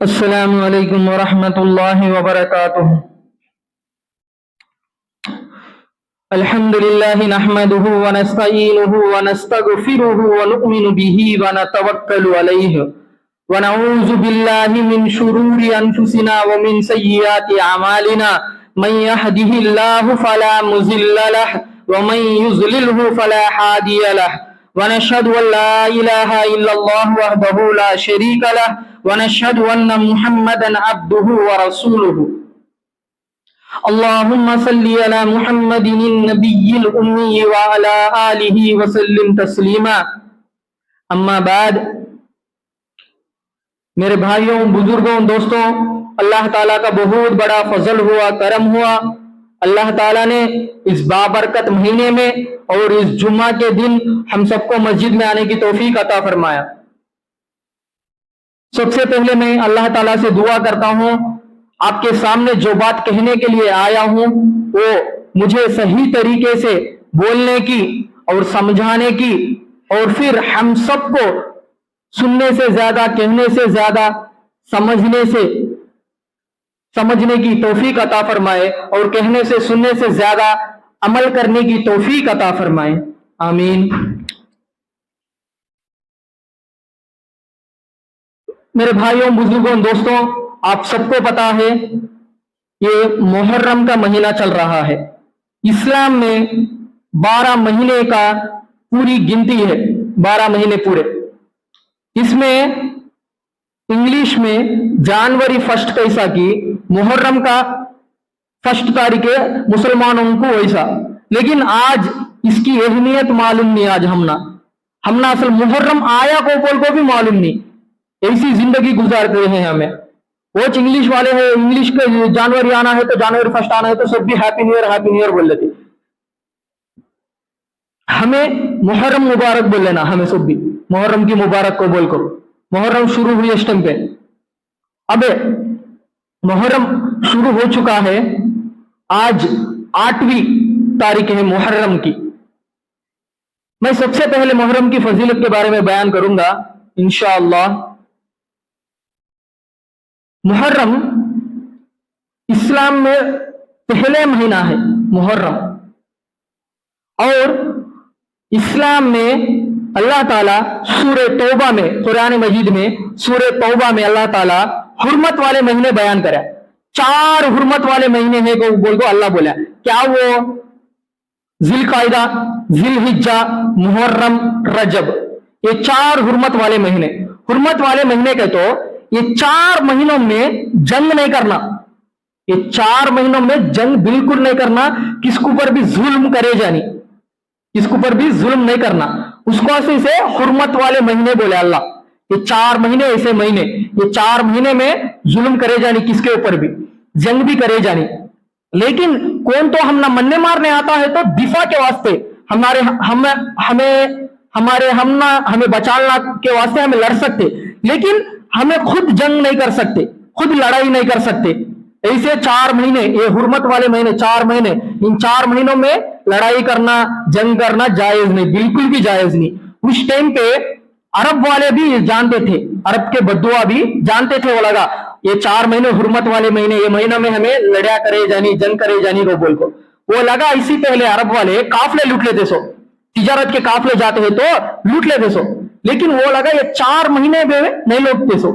السلام علیکم ورحمۃ اللہ وبرکاتہ۔ الحمد للہ نحمده ونستعینه ونستغفره ونؤمن به ونتوکل علیہ ونعوذ باللہ من شرور انفسنا ومن سیئات اعمالنا من يهده الله فلا مضل له ومن يضلله فلا هادي له ونشهد ان لا اله الا الله وحده لا شريك له ونشهد ان محمدا عبده ورسوله اللهم صل على محمد النبي الأمي وعلى آله وسلم تسلیما۔ اما بعد، میرے بھائیوں، بزرگوں، دوستوں، اللہ تعالیٰ کا بہت بڑا فضل ہوا، کرم ہوا۔ اللہ تعالیٰ نے اس بابرکت مہینے میں اور اس جمعہ کے دن ہم سب کو مسجد میں آنے کی توفیق عطا فرمایا۔ سب سے پہلے میں اللہ تعالیٰ سے دعا کرتا ہوں، آپ کے سامنے جو بات کہنے کے لیے آیا ہوں وہ مجھے صحیح طریقے سے بولنے کی اور سمجھانے کی، اور پھر ہم سب کو سننے سے زیادہ، کہنے سے زیادہ سمجھنے کی توفیق عطا فرمائے، اور کہنے سے، سننے سے زیادہ عمل کرنے کی توفیق عطا فرمائے، آمین۔ میرے بھائیوں، بزرگوں، دوستوں، آپ سب کو پتا ہے یہ محرم کا مہینہ چل رہا ہے۔ اسلام میں 12 مہینے کا پوری گنتی ہے، 12 مہینے پورے۔ اس میں انگلش میں جنوری 1 کیسا کی، محرم کا 1 تاریخ مسلمانوں کو ویسا، لیکن آج اس کی اہمیت معلوم نہیں۔ آج ہمنا اصل محرم آیا کو بول کو بھی معلوم نہیں، ایسی زندگی گزار رہے ہیں ہمیں۔ وہ انگلش والے ہیں، انگلش کا جنوری آنا ہے تو جنوری 1 آنا ہے تو سب بھی ہیپی نیو ایئر بول لیتے۔ ہمیں محرم مبارک بول لینا، ہمیں سب بھی محرم کی مبارک کو بول کر۔ محرم شروع ہوئی اس ٹائم پہ، اب محرم شروع ہو چکا ہے، آج 8ویں تاریخ ہے محرم کی۔ میں سب سے پہلے محرم کی فضیلت کے بارے میں بیان کروں گا انشاءاللہ۔ محرم اسلام میں پہلے مہینہ ہے محرم، اور اسلام میں اللہ تعالیٰ سورہ توبہ میں، قرآن مجید میں سورہ توبہ میں اللہ تعالیٰ حرمت والے مہینے بیان کرا۔ 4 حرمت والے مہینے ہیں کو بول کو اللہ بولا، کیا وہ ذی القعدہ، ذی الحجہ، محرم، رجب، یہ 4 حرمت والے مہینے۔ حرمت والے مہینے کے تو یہ 4 مہینوں میں جنگ نہیں کرنا، یہ 4 مہینوں میں جنگ بالکل نہیں کرنا، کس کو پر بھی ظلم کرے جانی، کس کو پر بھی ظلم نہیں کرنا، اس کو اسے حرمت والے مہینے بولے اللہ۔ یہ 4 مہینے ایسے مہینے، یہ 4 مہینے میں ظلم کرے جانی، کس کے اوپر بھی جنگ بھی کرے جانی۔ لیکن کون تو ہم نہ مننے مارنے آتا ہے تو دفاع کے واسطے ہمیں بچانا کے واسطے ہمیں لڑ سکتے، لیکن ہمیں خود جنگ نہیں کر سکتے، خود لڑائی نہیں کر سکتے۔ ایسے 4 مہینے، یہ حرمت والے مہینے 4 مہینے، ان 4 مہینوں میں لڑائی کرنا، جنگ کرنا جائز نہیں، بالکل بھی جائز نہیں۔ اس ٹائم پہ عرب والے بھی جانتے تھے، عرب کے بدوا بھی جانتے تھے، وہ لگا یہ 4 مہینے حرمت والے مہینے، یہ مہینوں میں ہمیں لڑیا کرے جانی، جنگ کرے جانی کو بول کو، وہ لگا اسی پہلے عرب والے قافلے لوٹ لیتے سو، تجارت کے قافلے جاتے ہیں تو لوٹ لیتے سو، لیکن وہ لگا یہ 4 مہینے میں نہیں لوٹتے سو،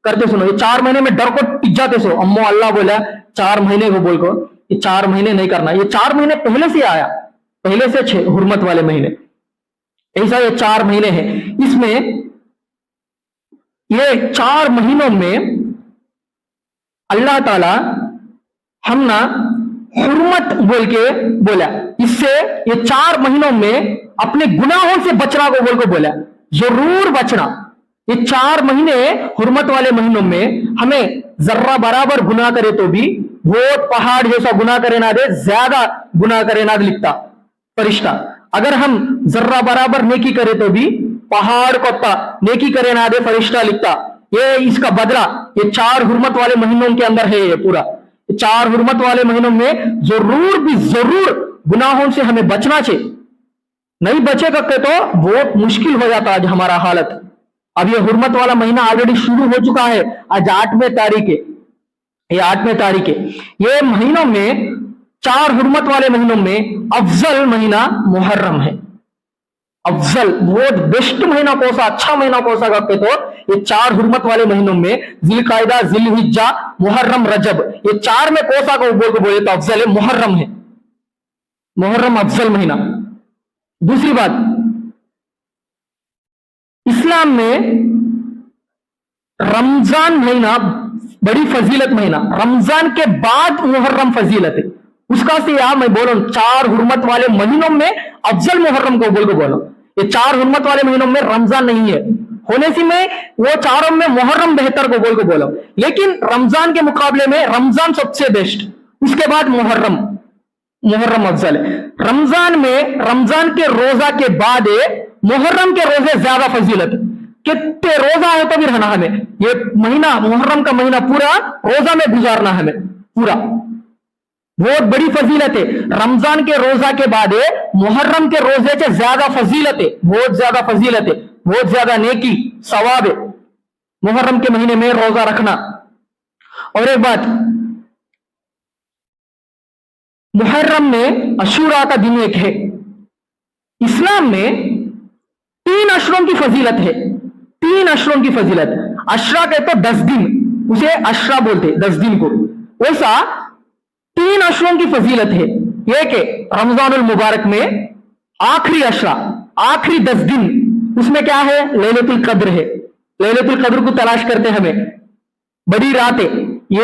کرتے سنو، یہ 4 مہینے میں ڈر کو ٹک جاتے سو۔ امو اللہ بولا 4 مہینے کو بول کو یہ 4 مہینے نہیں کرنا، یہ 4 مہینے پہلے سے آیا، پہلے سے 6 حرمت والے مہینے، ایسا یہ 4 مہینے ہیں۔ اس میں یہ 4 مہینوں میں اللہ تعالی ہم نہ حرمت بول کے بولا، اس سے یہ 4 مہینوں میں اپنے گناہوں سے بچنا کو بول کو بولا، ضرور بچنا۔ یہ 4 مہینے حرمت والے مہینوں میں ہمیں ذرہ برابر گناہ کرے تو بھی بہت پہاڑ جیسا گناہ کرے نہ دے، زیادہ گناہ کرے نہ لکھتا فرشتہ۔ اگر ہم ذرہ برابر نیکی کرے تو بھی پہاڑ کو نیکی کرے نہ دے فرشتہ لکھتا۔ یہ اس کا بدلہ یہ 4 حرمت والے مہینوں کے اندر ہے، یہ پورا 4 حرمت والے مہینوں میں ضرور بھی ضرور گناہوں سے ہمیں بچنا چاہیے۔ نہیں بچے گا تو بہت مشکل ہو جاتا آج ہمارا حالت۔ अब ये हुर्मत वाला महीना ऑलरेडी शुरू हो चुका है, आज 8वें तारीख है, ये 8वें तारीख है। ये महीनों में, 4 हुर्मत वाले महीनों में अफजल महीना मुहर्रम है। अफजल, बहुत बेस्ट महीना कौन सा, अच्छा महीना कौन सा कहते तो ये 4 हुर्मत वाले महीनों में जिलकायदा, जिलहिज्जा, मुहर्रम, रजब, ये 4 में कौन सा को बोले तो अफजल है, मुहर्रम है। मुहर्रम अफजल महीना। दूसरी बात, इस्लाम में रमजान महीना बड़ी फजीलत महीना, रमजान के बाद मुहर्रम फजीलत है। उसका से यहां मैं बोल रहा हूं 4 हुर्मत वाले महीनों में अफजल मुहर्रम को बोल के बोलो। ये 4 हुर्मत वाले महीनों में रमजान नहीं है, होने से मैं वो चारों में मुहर्रम बेहतर को बोल के बोलो, लेकिन रमजान के मुकाबले में रमजान सबसे बेस्ट, उसके बाद मुहर्रम, मुहर्रम अफजल है। रमजान में, रमजान के रोजा के बाद मुहर्रम के रोजे ज्यादा फजीलत है। कितने रोजा है तो भी रहना हमें, ये महीना, मुहर्रम का महीना पूरा रोजा में गुजारना हमें पूरा, बहुत बड़ी फजीलत है। रमजान के रोजा के बाद मुहर्रम के रोजे से ज्यादा फजीलत है, बहुत ज्यादा फजीलत है, बहुत ज्यादा नेकी सवाब है मुहर्रम के महीने में रोजा रखना। और एक बात, मुहर्रम में अशूरा का दिन एक है। इस्लाम में 3 अशरों की फजीलत है, 3 अशरों की फजीलत। अशरा कहते तो 10 दिन, उसे अशरा बोलते 10 दिन को, वैसा 3 अशरों की फजीलत है। एक है रमजानुल मुबारक में आखिरी अशरा, आखिरी 10 दिन, उसमें क्या है, लैलतुल कद्र है। लैलतुल कद्र को तलाश करते हमें, बड़ी रात है,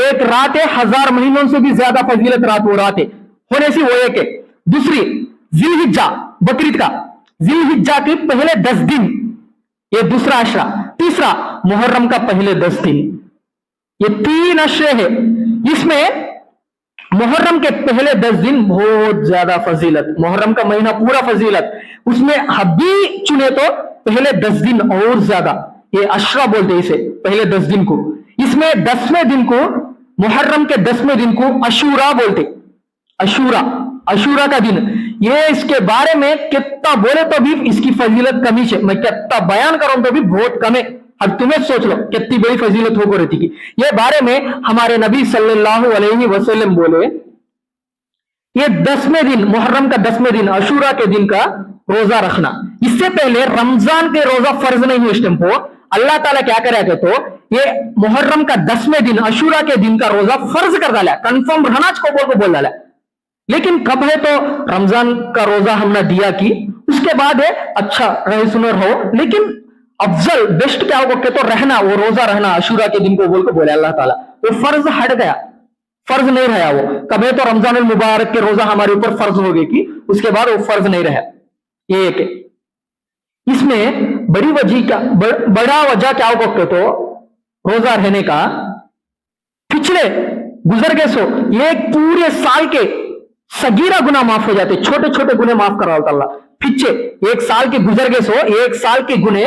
एक रात है 1000 महीनों से भी ज्यादा फजीलत रात, वो रात है, होने से वो एक है। दूसरी जिलहिज्जा, बकरीद का जिलहिज्जा के पहले 10 दिन, ये दूसरा अशरा। तीसरा मुहर्रम का पहले 10 दिन, ये 3 अशरे है। इसमें मुहर्रम के पहले 10 दिन बहुत ज्यादा फजीलत, मुहर्रम का महीना पूरा फजीलत, उसमें अभी चुने तो पहले 10 दिन और ज्यादा, ये अशरा बोलते इसे, पहले 10 दिन को। इसमें 10वें दिन को, मुहर्रम के 10वें दिन को अशूरा बोलते, अशूरा, अशूरा का दिन। ये इसके बारे में कितना बोले तो भी इसकी फजीलत कमी है, मैं कितना बयान करूं तो भी बहुत कम है। अब तुम्हें सोच लो कितनी बड़ी फजीलत हो रहती की। ये बारे में हमारे नबी सल्लल्लाहु अलैहि वसल्लम बोले, ये 10वें दिन, मुहर्रम का 10वें दिन, अशूरा के दिन का रोजा रखना। इससे पहले रमजान के रोजा फर्ज नहीं है इस टाइम को, अल्लाह ताला क्या करे तो ये मुहर्रम का 10वें दिन, अशूरा के दिन का रोजा फर्ज कर डाला, कंफर्म रहना को बोल डाला। लेकिन कब है तो रमजान का रोजा हमने दिया कि उसके बाद है अच्छा रहे सुनो रहो, लेकिन अफजल बेस्ट क्या होगा तो रहना, वो रोजा रहना अशूरा के दिन को बोल के बोले अल्लाह ताला, वो फर्ज हट गया, फर्ज नहीं रहा वो। कब है तो रमजान मुबारक के रोजा हमारे ऊपर फर्ज हो गई कि उसके बाद वो फर्ज नहीं रहा, ये एक है। इसमें बड़ी वजह क्या, बड़ा वजह क्या होगा तो रोजा रहने का, पिछले गुजर गए सो ये पूरे साल के सगीरा गुना माफ हो जाते, छोटे छोटे गुने माफ करा होता अल्लाह। पीछे 1 साल के गुजर गए सो 1 साल के गुने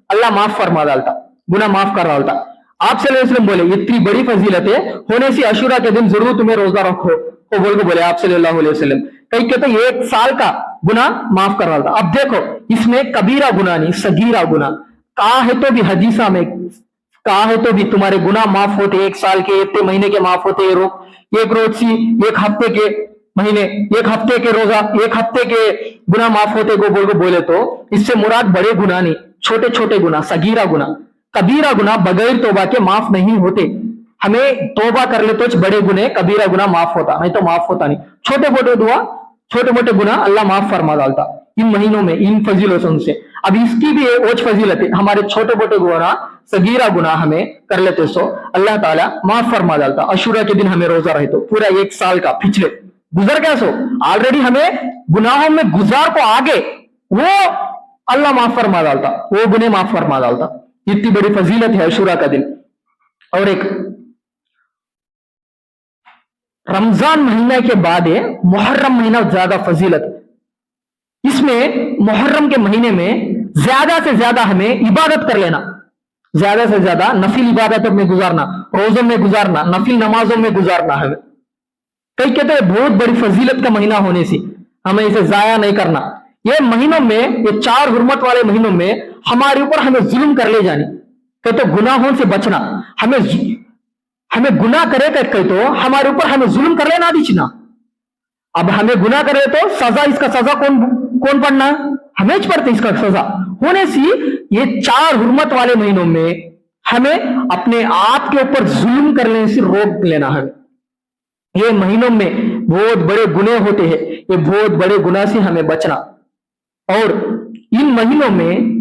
अल्लाह माफ फरमा डालता, गुना माफ कर रहा होता। आप सल्लल्लाहु अलैहि वसल्लम बोले इतनी बड़ी फजीलत है, होने से अशूरा के दिन जरूर तुम्हें रोजा रखो, तो बोल के बोले आप सल्लल्लाहु अलैहि वसल्लम। कई कहते 1 साल का गुना माफ कर डालता। अब देखो इसमें कबीरा गुना नहीं, सगीरा गुना कहा है तो भी हदीसा में कहा है तो भी तुम्हारे गुना माफ होते, 1 साल के, इतने महीने के माफ होते, एक रोज सी, 1 हफ्ते के महीने, 1 हफ्ते के रोजा, 1 हफ्ते के गुना माफ होते को बोले तो इससे मुराद बड़े गुना नहीं, छोटे छोटे गुना, सगीरा गुना। कबीरा गुना बगैर तौबा के माफ नहीं होते, हमें तौबा कर ले तो बड़े गुने कबीरा गुना माफ होता, नहीं तो माफ होता नहीं। छोटे मोटे दुआ, छोटे मोटे गुना अल्लाह माफ फरमा डालता इन महीनों में, इन फजीलतों से। अब इसकी भी ओज फजीलत है, हमारे छोटे मोटे गुना, सगीरा गुना हमें कर लेते सो अल्लाह ताला माफ फरमा डालता। अशूरा के दिन हमें रोजा रहे तो पूरा 1 साल का पिछले गुजर गया सो, ऑलरेडी हमें गुनाहों में गुजार को आगे वो अल्लाह माफ फरमा डालता, वो गुने माफ फरमा डालता। इतनी बड़ी फजीलत है अशूरा का दिन। और एक रमजान महीने के बाद मुहर्रम महीना ज्यादा फजीलत। इसमें मुहर्रम के महीने में ज्यादा से ज्यादा हमें इबादत कर लेना, ज्यादा से ज्यादा नफिल इबादत में गुजारना, रोजों में गुजारना, नफिल नमाजों में गुजारना हमें। कई कहते हैं बहुत बड़ी फजीलत का महीना होने से हमें इसे जाया नहीं करना। ये महीनों में, ये 4 हुर्मत वाले महीनों में हमारे ऊपर हमें जुल्म कर ले जानी, کہ تو गुनाहों से बचना, हमें गुनाह करे कह तो हमारे ऊपर हमें जुल्म कर लेना दीचना। अब हमें गुनाह करे तो सजा, इसका सजा कौन पड़ना? हमें ज पड़ते इसका सजा। होने से ये 4 हुर्मत वाले महीनों में हमें अपने आप के ऊपर जुल्म करने से रोक लेना है। ये महीनों में बहुत बड़े गुनाह होते हैं, ये बहुत बड़े गुनाह से हमें बचना। और इन महीनों में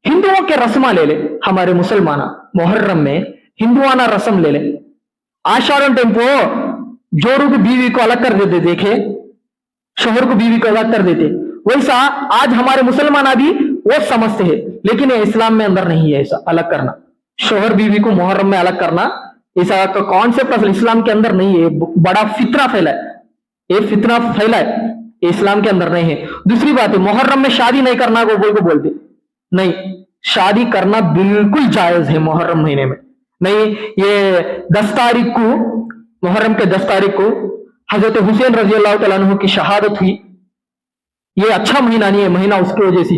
हिंदुओं के रस्मा ले ले, हमारे मुसलमान मुहर्रम में हिंदुआना रस्म ले ले। आषाढ़ टेम्पो जोरू की बीवी को अलग कर देते, देखे शोहर को बीवी को अलग कर देते, वैसा आज हमारे मुसलमान भी वो समझते हैं, लेकिन ये इस्लाम में अंदर नहीं है ऐसा अलग करना। शोहर बीवी को मुहर्रम में अलग करना ऐसा का कॉन्सेप्ट असल इस्लाम के अंदर नहीं है, बड़ा फितना फैला है, ये फितना फैला है, ये इस्लाम के अंदर नहीं है। दूसरी बात है, मुहर्रम में शादी नहीं करना को बोलते नहीं, शादी करना बिल्कुल जायज है मुहर्रम महीने में। नहीं, ये 10 तारीख को, मुहर्रम के 10 तारीख को हजरत हुसैन रजी अल्लाह तआला अन्हु की शहादत हुई। ये अच्छा महीना नहीं है, महीना उसकी वजह से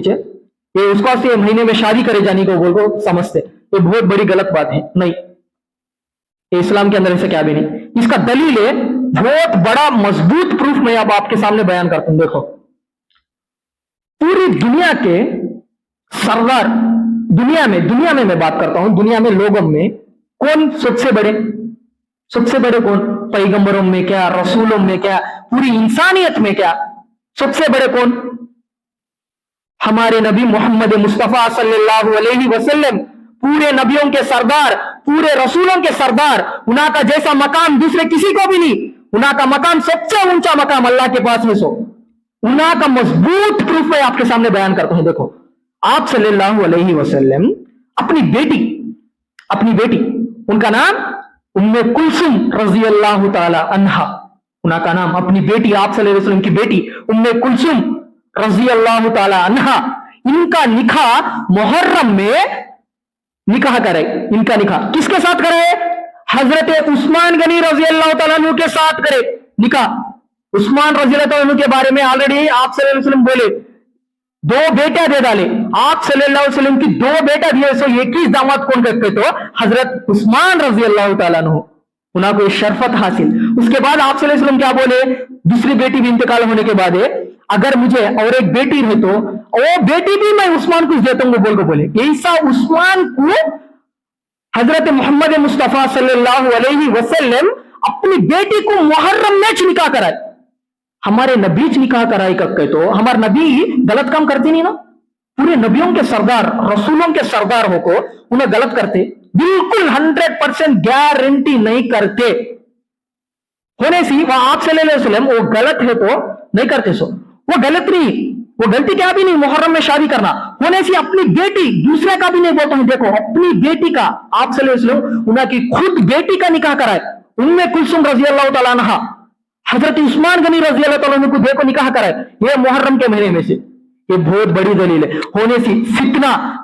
ये उसका से महीने में शादी करे जाने को बोल को समझते, ये बहुत बड़ी गलत बात है। नहीं, ये इस्लाम के अंदर ऐसा क्या भी नहीं। इसका दलील है, बहुत बड़ा मजबूत प्रूफ मैं अब आपके सामने बयान करता हूं। देखो, पूरी दुनिया के सरदार, दुनिया में मैं बात करता हूं, दुनिया में लोगों में कौन सबसे बड़े कौन? पैगंबरों में क्या, रसूलों में क्या, पूरी इंसानियत में क्या सबसे बड़े कौन? हमारे नबी मोहम्मद मुस्तफा सल्लल्लाहु अलैहि वसल्लम, पूरे नबियों के सरदार, पूरे रसूलों के सरदार। उन्हा का जैसा मकाम दूसरे किसी को भी नहीं, उन्हा का मकाम सबसे ऊंचा मकाम अल्लाह के पास में। सो उन्हा का मजबूत प्रूफ मैं आपके सामने बयान करता हूं। देखो, आप सल्लल्लाहु अलैहि वसल्लम अपनी बेटी उनका नाम उम्मे कुलसुम रजी अल्लाह ताला अन्हा, उनका का नाम, अपनी बेटी आप सल्लल्लाहु अलैहि वसल्लम की बेटी उम्मे कुलसुम रजी अल्लाह ताला अन्हा, इनका निकाह मुहर्रम में निकाह करे। इनका निकाह किसके साथ करे? हजरत उस्मान गनी रजी अल्लाह तआला अन्हु के साथ करे निकाह। उस्मान रजी अल्लाह तआला अन्हु के बारे में ऑलरेडी आप सल्लल्लाहु अलैहि वसल्लम बोले, 2 बेटा दे डाले। आप सल्लल्लाहु अलैहि वसल्लम की 2 बेटा दिए, सो एक ही दामाद कौन करते? तो हजरत उस्मान रजी अल्लाह तआला अन्हु, उन्हें कोई शरफत हासिल। उसके बाद आप सल्लल्लाहु अलैहि वसल्लम क्या बोले? दूसरी बेटी भी इंतकाल होने के बाद अगर मुझे और एक बेटी रहे तो वो बेटी भी मैं उस्मान को देता हूं बोल को बोले। ऐसा उस्मान को हजरत मोहम्मद मुस्तफा सल्लल्लाहु अलैहि वसल्लम अपनी बेटी को मुहर्रम में निकाह कराए। हमारे नबी निकाह कराए कह तो हमारे नबी गलत काम करते नहीं ना। पूरे नबियों के सरदार, रसूलों के सरदार हो को उन्हें गलत करते? बिल्कुल 100% गारंटी नहीं करते। होने से वह आप सल्लल्लाहु अलैहि वसल्लम वो गलत है तो नहीं करते। सो वो गलत नहीं, वो गलती क्या भी नहीं मुहर्रम में शादी करना। होने से अपनी बेटी, दूसरे का भी नहीं बोलता हूं, देखो अपनी बेटी का आप सल्लल्लाहु अलैहि वसल्लम उनकी खुद बेटी का निकाह कराए। उम्मे कुलसुम रजी अल्लाह तआला अन्हा, हजरत उस्मान गनी रजी अल्लाह तआला अन्हु को देखो निकाह कराए, ये मुहर्रम के महीने में से। ये बहुत बड़ी दलील है। होने से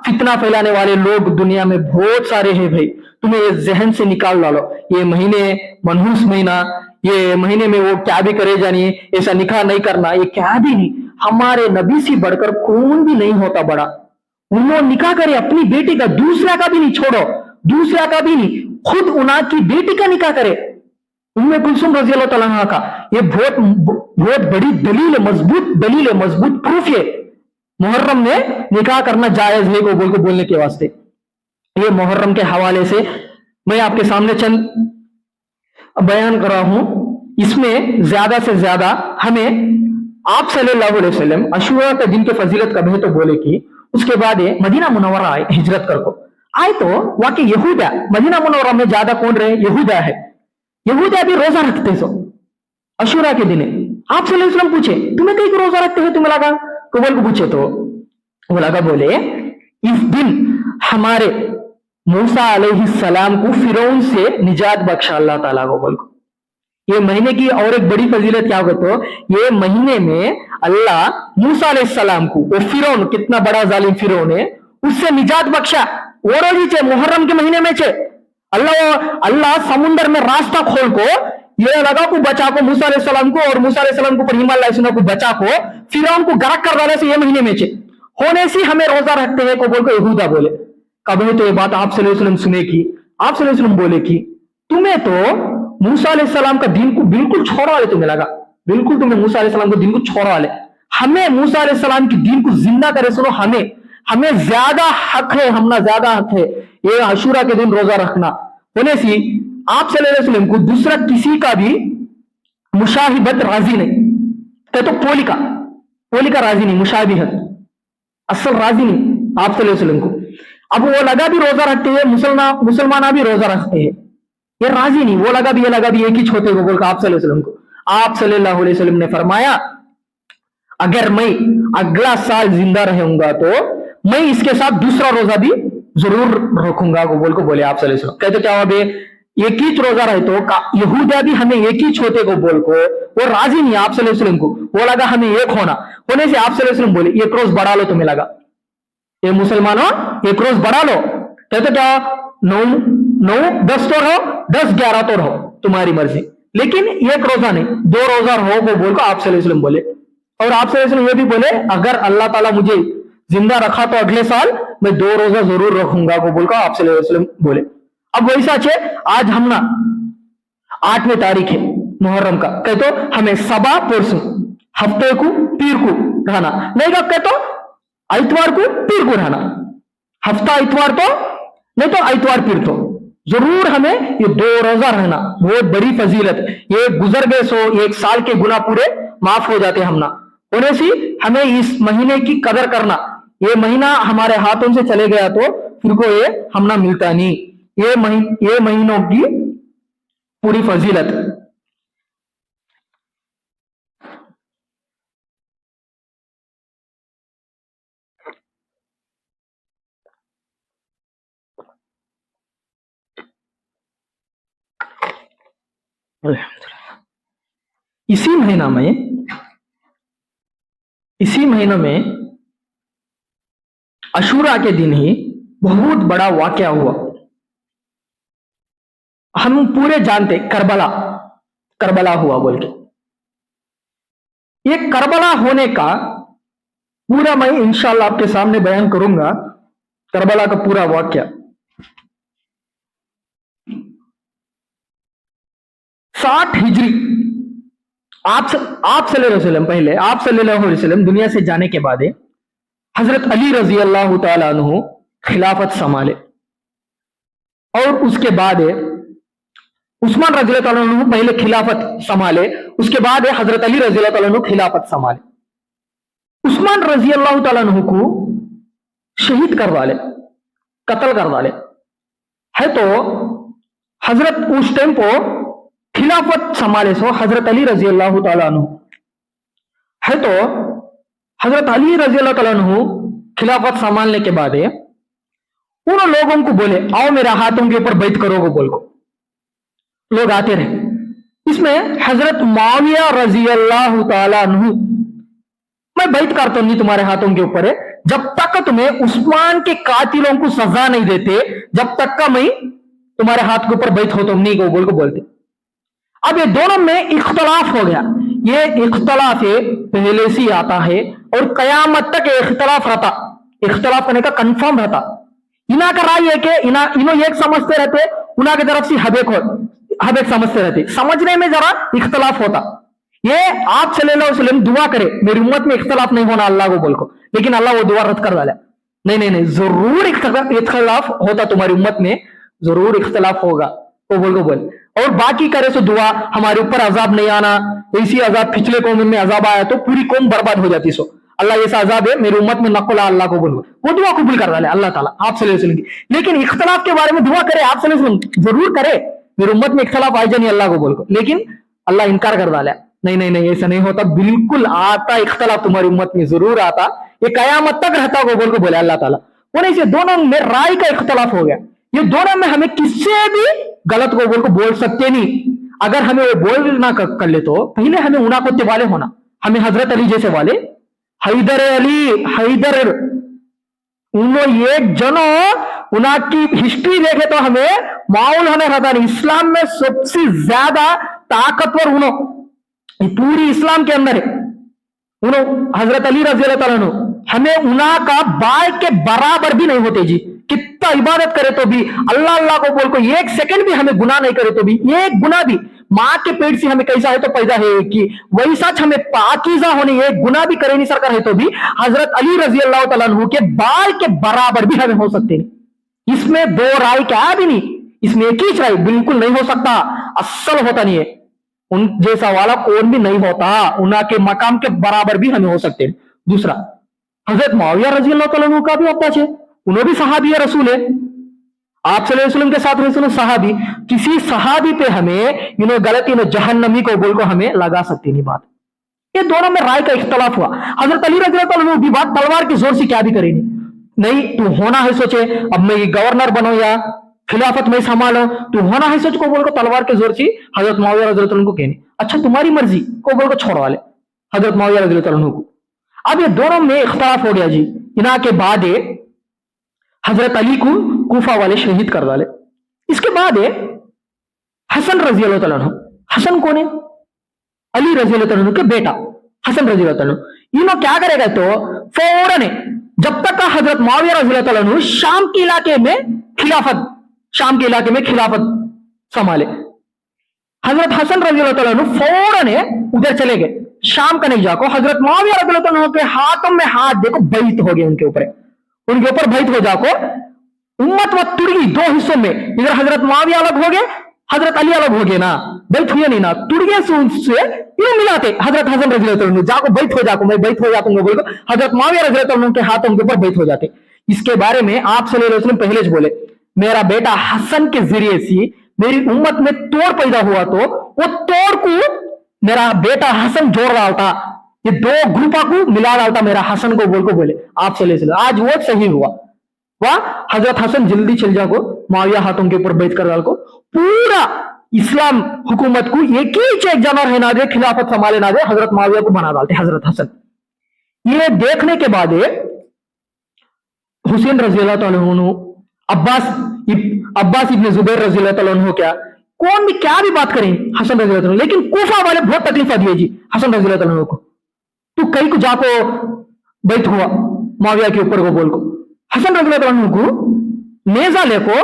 फितना फैलाने वाले लोग दुनिया में बहुत सारे हैं भाई, तुम्हें ये जहन से निकाल डालो। ये महीने मनहूस महीना, ये महीने में वो क्या भी करे जानिए, ऐसा निकाह नहीं करना, ये क्या भी नहीं। हमारे नबी से बढ़कर कौन भी नहीं होता बड़ा। उन्होंने निकाह करे अपनी बेटी का, दूसरा का भी नहीं, छोड़ो दूसरा का भी नहीं, खुद उन्हा की बेटी का निकाह करे उम्मे कुलसुम रजी अल्लाह तआला अन्हा का। ये बहुत बड़ी दलील है, मजबूत दलील है, मजबूत प्रूफ है। मुहर्रम में निकाह करना जायज है को बोलने के वास्ते। ये मुहर्रम के हवाले से मैं आपके सामने चंद बयान कर रहा हूं। इसमें ज्यादा से ज्यादा हमें आप सल्लल्लाहु अलैहि वसल्लम अशूरा के दिन के फजीलत का भी तो बोले कि उसके बाद मदीना मुनव्वरा आए, हिजरत कर को आए तो वाकई यहूदा, मदीना मुनव्वरा में ज्यादा कौन रहे? यहूदा है। यहूदा भी रोजा रखते सो अशूरा के दिन। आप सल्लल्लाहु अलैहि वसल्लम पूछे तुम्हें कहीं रोजा रखते हो? तुम्हें लगा कबूल को पूछे तो वो लगा बोले इस दिन हमारे मूसा अलैहिस्सलाम को फिरौन से निजात बख्शा अल्लाह ताला को। बोल को ये महीने की और एक बड़ी फजीलत क्या हो तो ये महीने में अल्लाह मूसा अलैहिस्सलाम को, वो फिरौन कितना बड़ा जालिम फिरौन है, उससे निजात बख्शा। वो रोजी छे मुहर्रम के महीने में छे। अल्लाह समुद्र में रास्ता खोल को ये लगा को बचा को मूसा अलैहिस्सलाम को और मूसा अलैहिस्सलाम को पर हिमालय को बचा को फिरौन को गरक कर डाले से ये महीने में छे। होने से हमें रोजा रखते हैं को बोल को यहूदा बोले। कब है तो ये बात आप सल्लल्लाहु अलैहि वसल्लम सुने की आप सल्लल्लाहु अलैहि वसल्लम बोले कि तुम्हें तो मूसा अलैहि सलाम का दीन को बिल्कुल छोड़ा वाले तुम्हें लगा, बिल्कुल तुम्हें मूसा अलैहि सलाम को दीन को छोड़ा वाले, हमें मूसा अलैहि सलाम की दीन को जिंदा करे सुनो, हमें हमें ज्यादा हक है, हमना ज्यादा हक है ये अशूरा के दिन रोजा रखना। होने से आप सल्लल्लाहु अलैहि वसल्लम को दूसरा किसी का भी मुशाहिबत राजी नहीं, तो पोलिका राजी नहीं, मुशाबिहत असल राजी नहीं आप सल्लल्लाहु अलैहि वसल्लम को। अब वो लगा भी रोजा रखते हैं, मुसलमान भी रोजा रखते हैं, ये राजी नहीं, वो लगा भी ये लगा भी एक ही छोटे को बोल आप सल्लल्लाहु अलैहि वसल्लम को। आप सल्लल्लाहु अलैहि वसल्लम ने फरमाया अगर मैं अगला साल जिंदा रहूंगा तो मैं इसके साथ दूसरा रोजा भी जरूर रखूंगा को बोले आप सल्लल्लाहु अलैहि वसल्लम। कहते क्या हुआ, एक ही रोजा रहे तो यहूदा भी हमें एक ही छोटे को बोल को वो राजी नहीं आप सल्लल्लाहु अलैहि वसल्लम को, वो लगा हमें एक होने से आप सल्लल्लाहु अलैहि वसल्लम बोले एक रोज बढ़ा लो, तुम्हें लगा ये मुसलमानों एक रोज बढ़ा लो। कहते क्या 9-10 तो रहो, 10-11 तो रहो, तुम्हारी मर्जी, लेकिन एक रोजा नहीं 2 रोजा रहो वो बोल को आप सल्लल्लाहु अलैहि वसल्लम बोले। और आप सल्लल्लाहु अलैहि वसल्लम ये भी बोले अगर अल्लाह ताला मुझे जिंदा रखा तो अगले साल मैं 2 रोजा जरूर रखूंगा को बोल को आप सल्लल्लाहु अलैहि वसल्लम बोले। अब वैसा छे आज हम ना 8वीं तारीख है मुहर्रम का, कह तो हमें सबा परसों हफ्ते को पीर को रहना नहीं का, कह तो आइतवार को पीर को रहना, हफ्ता इतवार तो नहीं तो आइतवार पीर तो जरूर हमें ये 2 रोजा रहना, बहुत बड़ी फजीलत, ये गुजर गए सो 1 साल के गुनाह पूरे माफ हो जाते हम ना। होने से हमें इस महीने की कदर करना, ये महीना हमारे हाथों से चले गया तो फिर को ये हम ना मिलता नहीं, ये महीनों की पूरी फजीलत। इसी महीना में अशूरा के दिन ही बहुत बड़ा वाकया हुआ, हम पूरे जानते करबला हुआ बोल के। ये करबला होने का पूरा मैं इंशाल्लाह आपके सामने बयान करूंगा, करबला का पूरा वाकया। 60 हिजरी आप सल्लल्लाहु अलैहि वसल्लम, पहले आप सल्लल्लाहु अलैहि वसल्लम दुनिया से जाने के बाद हजरत अली रजी अल्लाह तआला अन्हु खिलाफत संभाले, और उसके बाद उस्मान रजी अल्लाह तआला अन्हु पहले खिलाफत संभाले, उसके बाद हजरत अली रजी अल्लाह तआला अन्हु खिलाफत संभाले। उस्मान रजी अल्लाह तआला अन्हु को शहीद कर डाले, कत्ल कर डाले है, तो हजरत उस टाइम को खिलाफत संभाले सो हजरत अली रजी अल्लाह तआला अन्हु है, तो हजरत अली रजी अल्लाह तआला अन्हु खिलाफत संभालने के बाद उन लोगों को बोले आओ मेरा हाथों के ऊपर बैत करोगे बोल को, लोग आते रहे। इसमें हजरत मुआविया रजी अल्लाह तआला अन्हु, मैं बैत करता नहीं तुम्हारे हाथों के ऊपर जब तक तुम्हें उस्मान के कातिलों को सजा नहीं देते, जब तक का मैं तुम्हारे हाथ के ऊपर बैत हो तुम नहीं को बोल को बोलते। अब ये दोनों में इख्तलाफ हो गया, ये इख्तलाफ पहले से आता है और कयामत तक इख्तलाफ रहता, इख्तलाफ करने का कंफर्म रहता। इना का राय है कि इनो एक समझते रहते, उना की तरफ से हबेक समझते रहते, समझने में जरा इख्तलाफ होता। ये आप सल्लल्लाहु अलैहि वसल्लम दुआ करे मेरी उम्मत में इख्तलाफ नहीं होना अल्लाह को बोल को, लेकिन अल्लाह वो दुआ रद्द कर डाला, नहीं जरूर इख्तलाफ होता तुम्हारी उम्मत में, जरूर इख्तलाफ होगा वो बोल को बोल। और बाकी करे सो दुआ हमारे ऊपर अजाब नहीं आना, ऐसी अजाब पिछले कौम में अजाब आया तो पूरी कौम बर्बाद हो जाती, सो अल्लाह ऐसा अजाब है मेरी उम्मत में नकुला अल्लाह को बोलो, वो दुआ कबूल कर डाले अल्लाह ताला आप सल्लल्लाहु अलैहि वसल्लम की। लेकिन इख्तलाफ के बारे में दुआ करे आप सल्लल्लाहु अलैहि वसल्लम जरूर करे मेरी उम्मत में इख्तलाफ आए जाए अल्लाह को बोल को, लेकिन अल्लाह इनकार कर डाला, नहीं ऐसा नहीं होता, बिल्कुल आता इख्तलाफ तुम्हारी उम्मत में जरूर आता, ये कयामत तक रहता को बोल को बोले अल्लाह ताला। होने से दोनों में राय का इख्तलाफ हो गया, ये दोनों में हमें किससे भी गलत को बोल को बोल सकते नहीं। अगर हमें वो बोल ना कर ले तो पहले हमें उना कोते वाले होना, हमें हजरत अली जैसे वाले, हैदर अली हैदर उनो एक जनो उना की हिस्ट्री देखे तो हमें माहौल होने रहता नहीं, इस्लाम में सबसे ज्यादा ताकतवर उनो पूरी इस्लाम के अंदर है उनो हजरत अली रजी अल्लाह तआला अन्हु, हमें उना का बाल के बराबर भी नहीं होते जी, कितना इबादत करे तो भी, अल्लाह अल्लाह को बोल को एक सेकंड भी हमें गुनाह नहीं करे तो भी, एक गुनाह भी, माँ के पेट से हमें कैसा है तो पैदा है कि वही सच हमें पाकीज़ा होने एक गुनाह भी करे नहीं सरकार है तो भी हजरत अली रजी अल्लाह तआला अन्हु के बाल के बराबर भी हमें हो सकते नहीं। इसमें दो राय क्या भी नहीं, इसमें एक ही राय बिल्कुल नहीं हो सकता, असल होता नहीं है, उन जैसा वाला कौन भी नहीं होता, उनके मकाम के बराबर भी हमें हो सकते हैं। दूसरा, हजरत मुआविया रजी अल्लाह तआला अन्हु का भी अब्बास है, उन्हें भी सहाबी है, रसूल है, आप सल्लल्लाहु अलैहि वसल्लम के साथ रसूल सहाबी, किसी सहाबी पे हमें इन्हें गलती में जहन्नमी को बोल को हमें लगा सकती नहीं बात। ये दोनों में राय का इख्तलाफ हुआ। हजरत अली रजी अल्लाह तआला अन्हु की बात तलवार की जोर से क्या भी करेंगे, नहीं तू होना है सोचे अब मैं गवर्नर बनो या खिलाफत में संभालो, तू होना है सोच को बोल को तलवार के जोर से हजरत मुआविया रजी अल्लाह को कहने, अच्छा तुम्हारी मर्जी को बोल को छोड़वा ले हजरत मुआविया रजी अल्लाह को। अब ये दोनों में इख्तलाफ हो गया जी, इना के बाद हजरत अली को कूफा वाले शहीद कर डाले। इसके बाद हसन रजी अल्लाह तआला अन्हु, हसन कौन है, अली रजी अल्लाह तआला अन्हु के बेटा हसन रजी अल्लाह तआला अन्हु, इन्हों क्या करेगा तो फौरन जब तक का हजरत मुआविया रजी अल्लाह तआला अन्हु शाम के इलाके में खिलाफत संभाले, हजरत हसन रजी अल्लाह तआला अन्हु फौरन उधर चले गए, शाम का नहीं जाको हजरत मुआविया रजी अल्लाह तआला अन्हु के हाथों में हाथ देखो बैत हो गए, उनके ऊपर बैत हो जाको उम्मत व तुर्गी दो हिस्सों में, इधर हजरत मुआविया अलग हो गए, हजरत अली अलग हो गए ना, बैत हुए नहीं ना, तुर्गे से यूं मिलाते हजरत हसन रजी अल्लाह तआला जाको बैत हो जाको, मैं बैत हो जाऊंगा बोल को हजरत मुआविया रजी अल्लाह तआला के हाथों के ऊपर बैत हो जाते। इसके बारे में आप सल्लल्लाहु अलैहि वसल्लम पहले बोले, मेरा बेटा हसन के जरिए से मेरी उम्मत में तोड़ पैदा हुआ तो वो तोड़ को मेरा बेटा हसन जोड़ डालता, ये दो ग्रुपा को मिला डालता मेरा हसन को बोल को बोले आप सल्लल्लाहु अलैहि वसल्लम। आज वो सही हुआ, वाह हजरत हसन जल्दी चल जाको मुआविया हाथों के ऊपर बैठ कर डाल को, पूरा इस्लाम हुकूमत को एक ही चेक जानवर है ना दे, खिलाफत संभाले ना दे, हजरत मुआविया को बना डालते हजरत हसन। ये देखने के बाद हुसैन रजी अल्लाह तआला अन्हु, अब्बास इब्न जुबैर रजी अल्लाह तआला अन्हु, क्या कौन भी क्या भी बात करें हसन रजी अल्लाह तआला, लेकिन कूफा वाले बहुत तकलीफ दिए जी हसन रजी अल्लाह तआला को, तू कहीं को जाको बैठ हुआ मुआविया के ऊपर को बोल को, हसन रजी अल्लाह तआला को नेजा लेको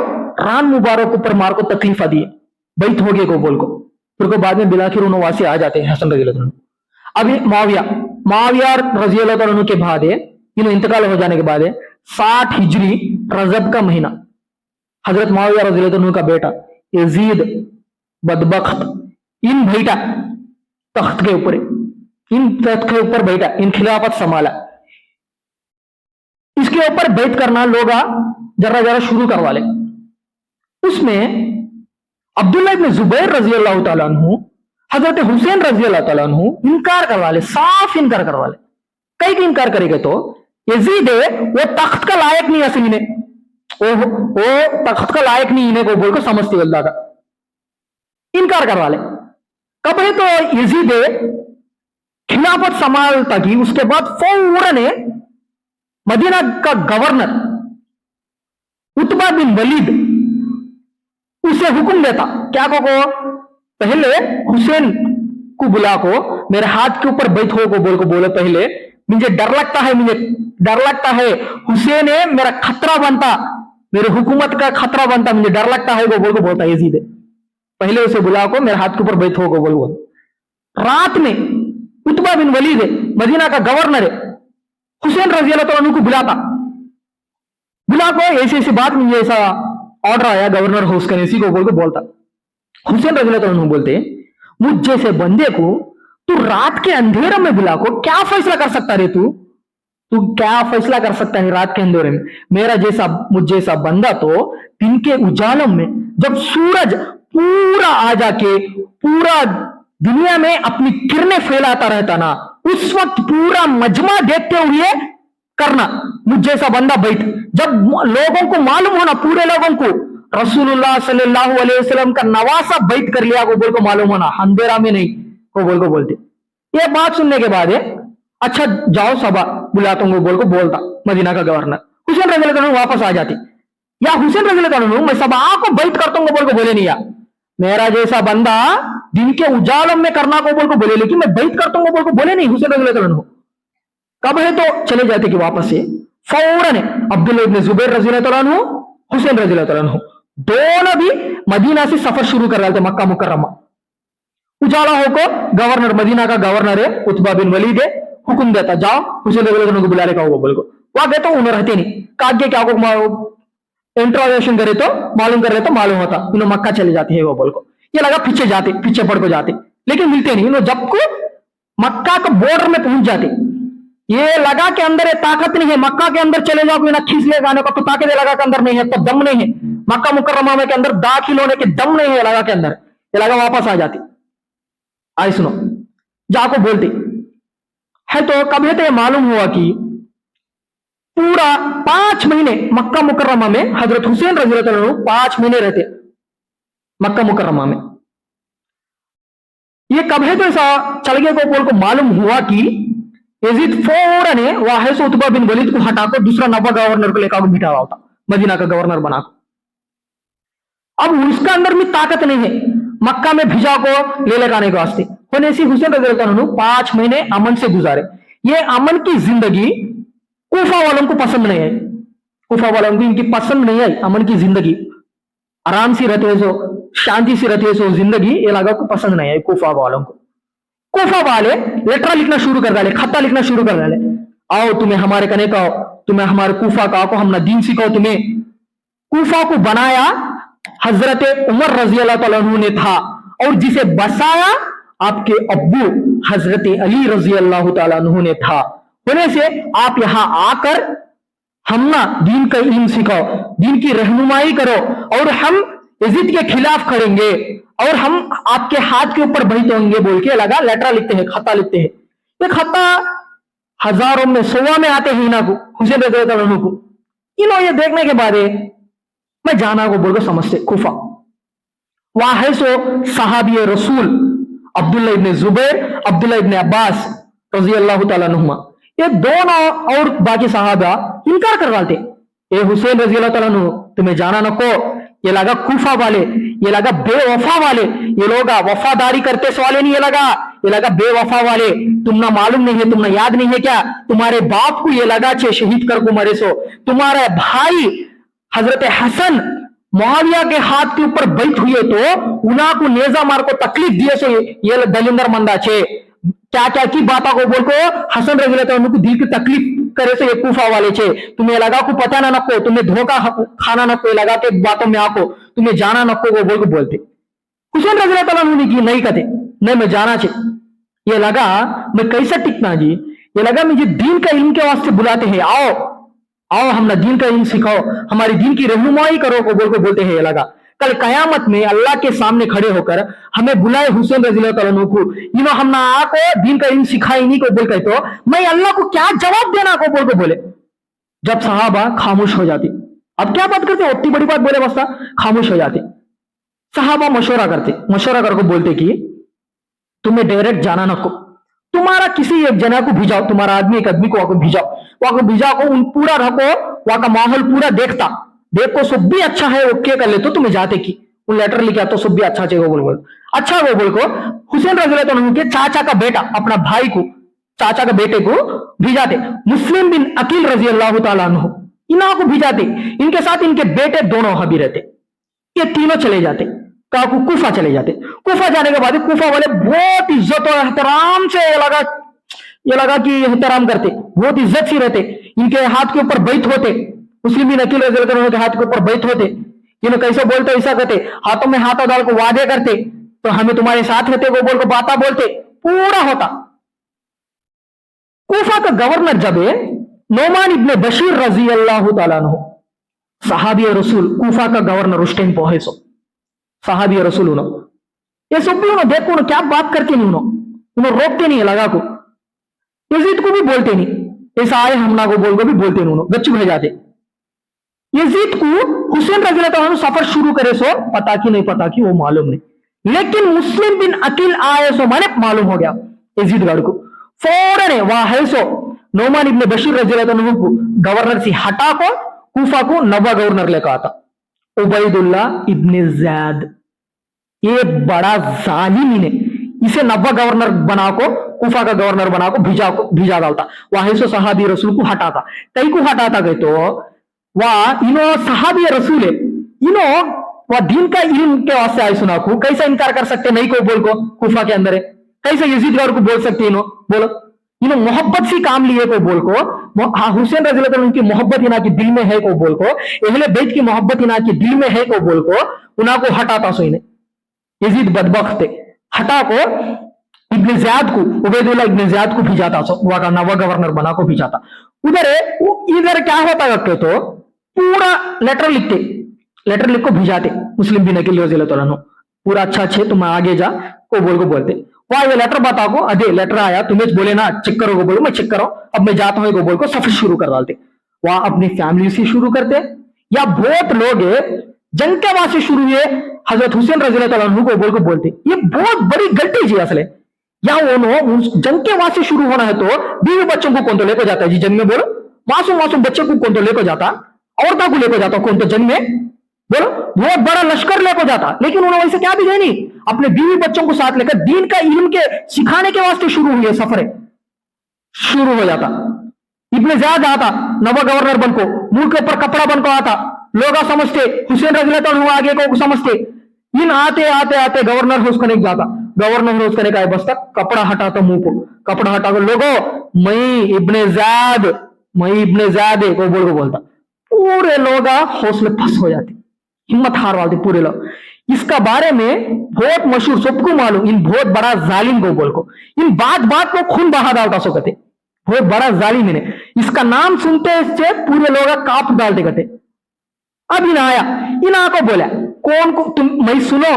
रान मुबारक ऊपर मार को तकलीफ दिए, बैठ हो गए को बोल को, फिर को बाद में बिलाखिर उन्होंने से आ जाते हैं हसन रजी अल्लाह तआला। अभी मुआविया रजी अल्लाह तआला के बाद इन्हें इंतकाल हो जाने के बाद 60 हिजरी रजब का महीना हजरत मुआविया रजी अल्लाह तआला का बेटा यजीद बदबख्त इन बैठा तख्त के ऊपर, इन तख्त के ऊपर बैठा, इन खिलाफत संभाला, इसके ऊपर बैठ करना लोग जरा जरा शुरू करवा ले। उसमें अब्दुल्ला इब्न जुबैर रजी अल्लाह तआला अन्हु, हजरत हुसैन रजी अल्लाह तआला अन्हु इनकार करवा ले, साफ इनकार करवा ले। कई की इनकार करेंगे तो यजीद वो तख्त का लायक नहीं, असली ने वो तख्त का लायक नहीं इन्हें को बोल को समझते अल्लाह का, इनकार करवा ले। कब है तो यजीद खिलाफत संभालता की, उसके बाद फौरन मदीना का गवर्नर उतबा बिन वलीद उसे हुक्म देता, क्या को पहले हुसैन को बुला को मेरे हाथ के ऊपर बैठो को बोल को बोले, पहले मुझे डर लगता है हुसैन है मेरा खतरा बनता, मेरे हुकूमत का खतरा बनता, मुझे डर लगता है वो बोल को बोलता यजीद, पहले उसे बुला को मेरे हाथ के ऊपर बैठो को बोल। रात में उतबा बिन वलीद मदीना का गवर्नर है, हुसैन रजी अल्लाह तआला अन्हु को बुला को ऐसी ऐसी बात, मुझे ऐसा ऑर्डर आया गवर्नर हाउस का, इसी को बोल को बोलता। हुसैन रजी अल्लाह तआला अन्हु बोलते, मुझ जैसे बंदे को तू रात के अंधेरे में बुला को क्या फैसला कर सकता रे, तू क्या फैसला कर सकता है रात के अंधेरे में? मुझ जैसा बंदा तो दिन के उजालों में जब सूरज पूरा आ जाके पूरा दुनिया में अपनी किरणें फैलाता रहता ना, उस वक्त पूरा मजमा देखते हुए करना, मुझ जैसा बंदा बैठ, जब लोगों को मालूम होना, पूरे लोगों को रसूलुल्लाह सल्लल्लाहु अलैहि वसल्लम का नवासा बैठ कर लिया को बोल को मालूम होना, अंधेरा में नहीं को बोल को बोलते। ये बात सुनने के बाद अच्छा जाओ सभा बुलाता हूँ बोल को बोलता मदीना का गवर्नर। हुसैन रजी अल्लाह अन्हु वापस आ जाती, या हुसैन रजी अल्लाह अन्हु मैं सभा को बैठ करता हूँ बोल को बोले नहीं, या मेरा जैसा बंदा दिन के उजालों में करना को बोल को बोले, लेकिन मैं बैठ करता हूँ बोल को बोले नहीं हुसैन रजी अल्लाह अन्हु। कब है तो चले जाते कि वापस से फौरन अब्दुल्ला इब्न जुबैर रजी अल्लाह अन्हु, हुसैन रजी अल्लाह अन्हु, दोनों भी मदीना से सफर शुरू कर रहे थे मक्का मुकर्रमा। उजाला होकर गवर्नर, मदीना का गवर्नर है उतबा बिन वलीद है, हुक्म देता जाओ हुसैन रजी अल्लाह को बुला ले, कहो बोल को वहां गए तो उन्हें रहते नहीं, कागे क्या को इंट्रोगेशन करे तो मालूम कर रहे तो मालूम होता इन्हों मक्का चले जाती है वो बोल को। ये लगा पीछे जाते, पीछे पड़ को जाते, लेकिन मिलते नहीं। इन्हों जब को मक्का का बॉर्डर में पहुंच जाते, ये लगा के अंदर ये ताकत नहीं है, मक्का के अंदर चले जाओ ना खींच ले गाने का, तो ताकत लगा के अंदर नहीं है, तो दम नहीं है मक्का मुकर्रमा में के अंदर दाखिल होने के दम नहीं है लगा के अंदर, ये लगा वापस आ जाती। आई सुनो, जाको बोलते है तो कभी तो ये मालूम हुआ कि पूरा 5 महीने मक्का मुकर्रमा में हजरत हुसैन रजी अल्लाह अन्हु 5 महीने रहते मक्का मुकर्रमा में। ये कब है तो ऐसा चल गया को बोल को मालूम हुआ कि यजीद फौरन ने वाहिस उतबा बिन वलीद को हटाकर दूसरा नवा गवर्नर को लेकर बिठा हुआ था, मदीना का गवर्नर बना। अब उसका अंदर में ताकत नहीं है मक्का में भिजा को ले लगाने के वास्ते, होने से हुसैन रजी अल्लाह अन्हु 5 महीने अमन से गुजारे। ये अमन की जिंदगी कूफा वालों को पसंद नहीं आई, कूफा वालों को इनकी पसंद नहीं आई अमन की जिंदगी, आराम से रहते सो, शांति से रहते सो जिंदगी, ये लगा को पसंद नहीं आई कूफा वालों को। कूफा वाले लेटर लिखना शुरू कर डाले, खत्ता लिखना शुरू कर डाले, आओ तुम्हें हमारे कने का, तुम्हें हमारे कूफा का को हम ना दीन सिखाओ तुम्हें। कूफा को बनाया हजरत उमर रजी अल्लाह तआला अन्हु ने था, और जिसे बसाया आपके अब्बू हजरत अली रजी अल्लाह तआला अन्हु ने था। होने से आप यहां आकर हम ना दीन का इल्म सिखाओ, दीन की रहनुमाई करो, और हम यजीद के खिलाफ करेंगे, और हम आपके हाथ के ऊपर बैठ होंगे बोल के लगा लेटर लिखते हैं, खत्ता लिखते हैं। ये खत्ता हजारों में, सवा में आते हैं इन्हों को, हुसैन रजी अल्लाह अन्हु को। इन्हों ये देखने के बाद मैं जाना को बोल को समझते कूफा, वहां है सो सहाबी रसूल अब्दुल्ला इब्न जुबैर, अब्दुल्ला इब्न अब्बास रजी अल्लाह तआला अन्हुमा, ये दोनों और बाकी सहाबा इनकार कर डालते, ये हुसैन रजी अल्लाह तआला अन्हु तुम्हें जाना नको। ये लगा कूफा वाले, ये लगा बेवफा वाले, ये लोग वफादारी करते वाले नहीं, ये लगा बेवफा वाले, तुम ना मालूम नहीं है, तुम ना याद नहीं है क्या, तुम्हारे बाप को ये लगा छे शहीद कर को मरे सो, तुम्हारा भाई हजरत हसन मुआविया के हाथ के ऊपर बैठ हुए तो उना को नेजा मार को तकलीफ दिए सो ये दलिंदर मंदा छे, क्या क्या की बातों को बोल को हसन रजी अल्लाह अन्हु को दिल की तकलीफ करे से ये कूफा वाले छे, तुम्हें लगा को पता ना नको, तुम्हें धोखा खाना नको, लगा के बातों में आको, तुम्हें जाना नको को बोल को बोलते। हुसैन रजी अल्लाह अन्हु ने की नहीं कहते, नहीं मैं जाना छे। ये लगा मैं कैसे टिकना जी, ये लगा मुझे दीन का इल्म के वास्ते बुलाते हैं, आओ आओ हम ना दीन का इल्म सिखाओ, हमारी दीन की रहनुमाई करो को बोल को बोलते हैं। ये लगा कल कयामत में अल्लाह के सामने खड़े होकर हमें बुलाए हुसैन रजी अल्लाह अन्हु को, इन्हों हम ना आको दीन का इल्म सिखाई नहीं को बोल के, तो मैं अल्लाह को क्या जवाब देना को बोल को बोले। जब सहाबा खामोश हो जाती, अब क्या बात करते, उतनी बड़ी बात बोले बस्ता खामोश हो जाते। सहाबा मशवरा करते, मशवरा करके बोलते कि तुम्हें डायरेक्ट जाना नको, तुम्हारा किसी एक जना को भिजाओ, तुम्हारा आदमी एक आदमी को वहां को भिजाओ, वहां को भिजा को उन पूरा रखो, वहां का माहौल पूरा देखता, देखो सब भी अच्छा है ओके कर ले तो तुम्हें जाते की उन लेटर लिखे आता, सब भी अच्छा चाहिए बोल अच्छा वो बोल को हुसैन रजी अल्लाह अन्हु के चाचा का बेटा अपना भाई को, चाचा का बेटे को भिजाते, मुस्लिम बिन अकील रजी अल्लाह तआला अन्हु इन्हों को भिजाते, इनके साथ इनके बेटे दोनों वहां भी रहते, ये तीनों चले जाते काकू कूफा चले जाते। कूफा जाने के बाद कूफा वाले बहुत इज्जत और एहतराम से ये लगा कि एहतराम करते, बहुत इज्जत से रहते, इनके हाथ के ऊपर बैठ होते, मुस्लिम बिन अकील रजी अल्लाह अन्हु के हाथ के ऊपर बैठ होते, इन्हें कैसे बोलते ऐसा कहते, हाथों में हाथों डाल को वादे करते, तो हमें तुम्हारे साथ रहते वो बोल को बाता बोलते, पूरा होता। कूफा का गवर्नर जब है नोमान इब्ने बशीर रजी अल्लाह तआला अन्हु, सहाबी रसूल, कूफा का गवर्नर उस टाइम पहुंचे सो सहाबी रसूल, ये सब भी उन्होंने देखो क्या बात करते नहीं, उन्होंने रोकते नहीं है लगा को, यजीद को भी बोलते नहीं, ऐसा आए हमला को बोल को भी बोलते नहीं, गच्चू भे जाते। यजीद को हुसैन रजी अल्लाह अन्हु सफर शुरू करे सो पता कि नहीं पता कि वो मालूम नहीं, लेकिन मुस्लिम बिन अकील आए सो माने मालूम हो गया यजीद गढ़ को, फौरन वहां है सो नोमान इब्ने बशीर रजी अल्लाह अन्हु को गवर्नर से हटा को कूफा को नवा गवर्नर लेकर आता, उबैदुल्ला इब्ने ज़ैद, ये बड़ा जालिम ने इसे नवा गवर्नर बना को, कूफा का गवर्नर बना को भिजा डालता, वहां से सहाबी रसूल को हटाता। कई को हटाता गए तो वाह इनो सहाबी रसूल है, इनो वह दीन का इल्म के वास्ते आए सुना को कैसे इनकार कर सकते नहीं को बोल को कूफा के अंदर है, कैसे यजीद गौर को बोल सकते इनो बोलो, इन्हों मोहब्बत से काम लिए को बोल को, हाँ हुसैन रज़ी अल्लाह उनकी मोहब्बत इना की दिल में है को बोल को, अहले बैत की मोहब्बत इना की दिल में है को बोल को उना को हटाता सो इन्हें यजीद बदबख्त हटा को इब्न ज़ियाद को, उबैदुल्लाह इब्न ज़ियाद को भेजाता सो वहां का नवा गवर्नर बना को भेजाता। उधर इधर क्या होता है तो पूरा लेटर लिख को भेजाते मुस्लिम बिन अकील रज़ी अल्लाह अन्हु, पूरा अच्छा अच्छे तुम आगे जा को बोल को बोलते, वहां ये लेटर बता को अदे लेटर आया तुम्हें बोले ना चेक करो को बोलो, मैं चेक करो अब मैं जाता हूँ को बोल को सफर शुरू कर डालते। वहां अपनी फैमिली से शुरू करते, या बहुत लोग जंग के वहां से शुरू हुए हजरत हुसैन रज़ी अल्लाह अन्हु को बोल को बोलते, ये बहुत बड़ी गलती जी असले। या वो जंग के वहां से शुरू होना है तो बीवी बच्चों को कौन तो लेकर जाता है जी जंग में, बोलो मासूम बच्चे को कौन तो लेकर जाता, औरतों को लेकर जाता कौन तो जंग में, बोलो बहुत बड़ा लश्कर लेकर जाता, लेकिन उन्होंने वैसे क्या भी गए नहीं, अपने बीवी बच्चों को साथ लेकर दीन का इल्म के सिखाने के वास्ते शुरू हुए सफर शुरू हो जाता। इब्न ज़ियाद आता नवा गवर्नर बन को, मुंह के ऊपर कपड़ा बन को आता, लोग समझते हुसैन रज़ी अल्लाह अन्हु आगे को समझते, इन आते आते आते गवर्नर हाउस का नहीं जाता, गवर्नर हाउस का नहीं बस तक कपड़ा हटाता मुंह को, कपड़ा हटा कर लोगो मैं इब्न ज़ियाद को बोल को बोलता, पूरे लोग हौसले फंस हो जाते, हिम्मत हार वालते पूरे लोग। इसका बारे में बहुत मशहूर सबको मालूम, इन बहुत बड़ा जालिम को बोल को, इन बात को खून बहा डालता सो कहते, बहुत बड़ा जालिम इन्हें, इसका नाम सुनते से पूरे लोग कांप डालते कहते। अब इन को बोला कौन को तुम, मैं सुनो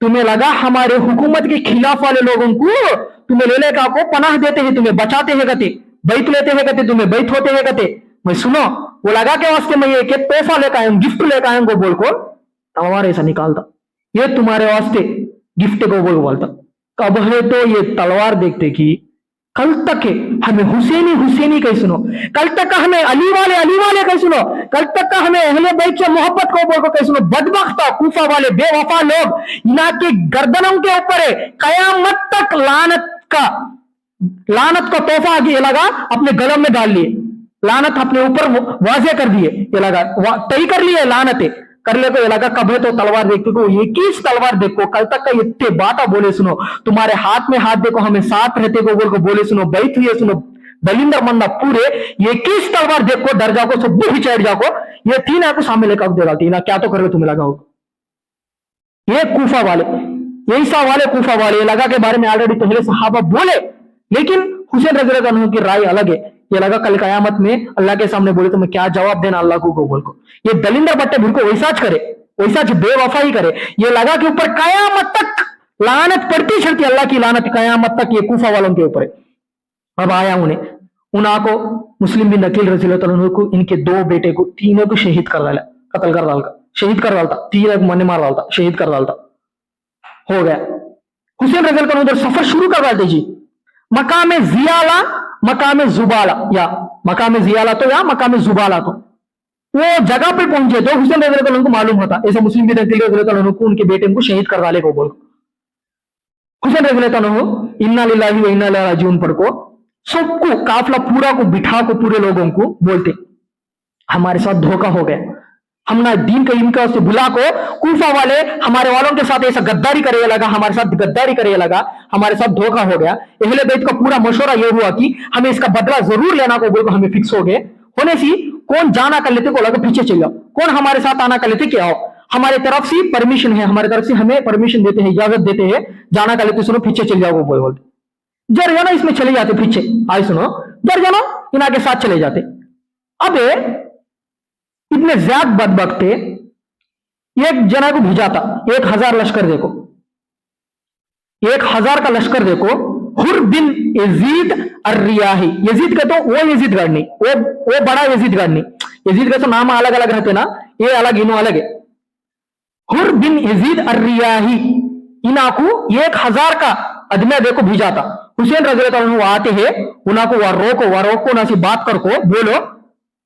तुम्हें लगा हमारे हुकूमत के खिलाफ वाले लोगों को तुम्हें ले लेकर को पनाह देते हैं, तुम्हें बचाते हैं कहते, बैठ लेते हैं कहते, तुम्हें बैठ होते हैं कहते, मैं सुनो वो लगा के वास्ते मैं ये पैसा लेकर आया गिफ्ट लेकर आया को बोल को तलवार ऐसा निकालता, ये तुम्हारे वास्ते गिफ्ट को बोल बोलता। कब है तो ये तलवार देखते कि कल तक है हमें हुसैनी कह सुनो, कल तक हमें अली वाले कह सुनो, कल तक हमें अहले बैत से मोहब्बत को बोल को कह सुनो। बदबख्ता कूफा वाले बेवफा लोग इना के गर्दनों के ऊपर है कयामत तक लानत का तोहफा आगे लगा अपने गलम में डाल लिए, लानत अपने ऊपर वाजे कर दिए, ये लगा तय कर लिए लानते कर ले को ये लगा कब है तो तलवार देखते को, एक ही तलवार देखो कल तक का इतने बात बोले सुनो, तुम्हारे हाथ में हाथ देखो हमें साथ रहते को बोल को बोले सुनो, बैठ हुए सुनो दलिंदर मन्ना पूरे एक ही तलवार देखो डर जाको सब भी चढ़ जाको, ये तीन आपको सामने लेकर दे डालती ना, क्या तो कर तुम्हें लगा हो। ये कूफा वाले ऐसा वाले कूफा वाले लगा के बारे में ऑलरेडी पहले सहाबा बोले, लेकिन हुसैन रज़ी अल्लाह अन्हु की राय अलग है, ये लगा कल कयामत में अल्लाह के सामने बोले तो मैं क्या जवाब देना अल्लाह को बोल को, ये दलिंदर बट्टे बिल्कुल वैसा करे वैसा बेवफा ही करे, ये लगा के ऊपर कयामत तक लानत पड़ती चलती, अल्लाह की लानत कयामत तक ये कूफा वालों के ऊपर। अब आया उन्हें को मुस्लिम बिन अकील रज़ी अल्लाह अन्हु को इनके दो बेटे को तीनों को शहीद कर डाला, कत्ल कर डालता, शहीद कर डालता, तीन मन मार डालता, शहीद कर डालता हो गया। हुसैन रज़ी अल्लाह अन्हु उधर सफर शुरू कर डालते जी, मकाम जियाला मकाम जुबाला, या मकाम जियाला तो या मकाम जुबाला तो वो जगह पे पहुंचे तो हुसैन रज़ी अल्लाह अन्हु को मालूम होता, ऐसा मुस्लिम बिन अकील रज़ी अल्लाह अन्हु को उनके बेटे को शहीद कर डाले को बोल, हुसैन रज़ी अल्लाह अन्हु इन्ना लिल्लाहि व इन्ना इलैहि राजिऊन पर को सबको काफिला पूरा को बिठा को पूरे लोगों को बोलते हमारे साथ धोखा हो गया, हमने दीन का इनका से बुला को कूफा वाले हमारे वालों के साथ ऐसा गद्दारी करे लगा, हमारे साथ गद्दारी करे लगा, हमारे साथ धोखा हो गया। अहले बैत का पूरा मशवरा यह हुआ कि हमें इसका बदला जरूर लेना को बोल हमें फिक्स हो गए, होने सी कौन जाना कर लेते को लगा पीछे चल जाओ, कौन हमारे साथ आना कर लेते क्या आओ, हमारे तरफ से परमिशन है, हमारे तरफ से हमें परमिशन देते हैं, इजाजत देते हैं, जाना कर लेते सुनो पीछे चल जाओ बोल बोलते, जर जाना इसमें चले जाते पीछे, आए सुनो जर जाना इना के साथ चले जाते। अब इतने ज्यादा बदबख्त एक जना को भेजाता 1000 लश्कर देखो, 1000 का लश्कर देखो, हुर बिन यजीद अर्रियाही, यजीद का तो वो यजीद गढ़नी, वो बड़ा यजीद गढ़नी, यजीद का तो नाम अलग अलग रहते ना, ये अलग इनो अलग है। हुर बिन यजीद अर्रियाही इनाकू 1000 का अदमिया देखो भेजाता, हुसैन रज़ी अल्लाह अन्हु आते हैं उनको रोको ना सी बात कर को बोलो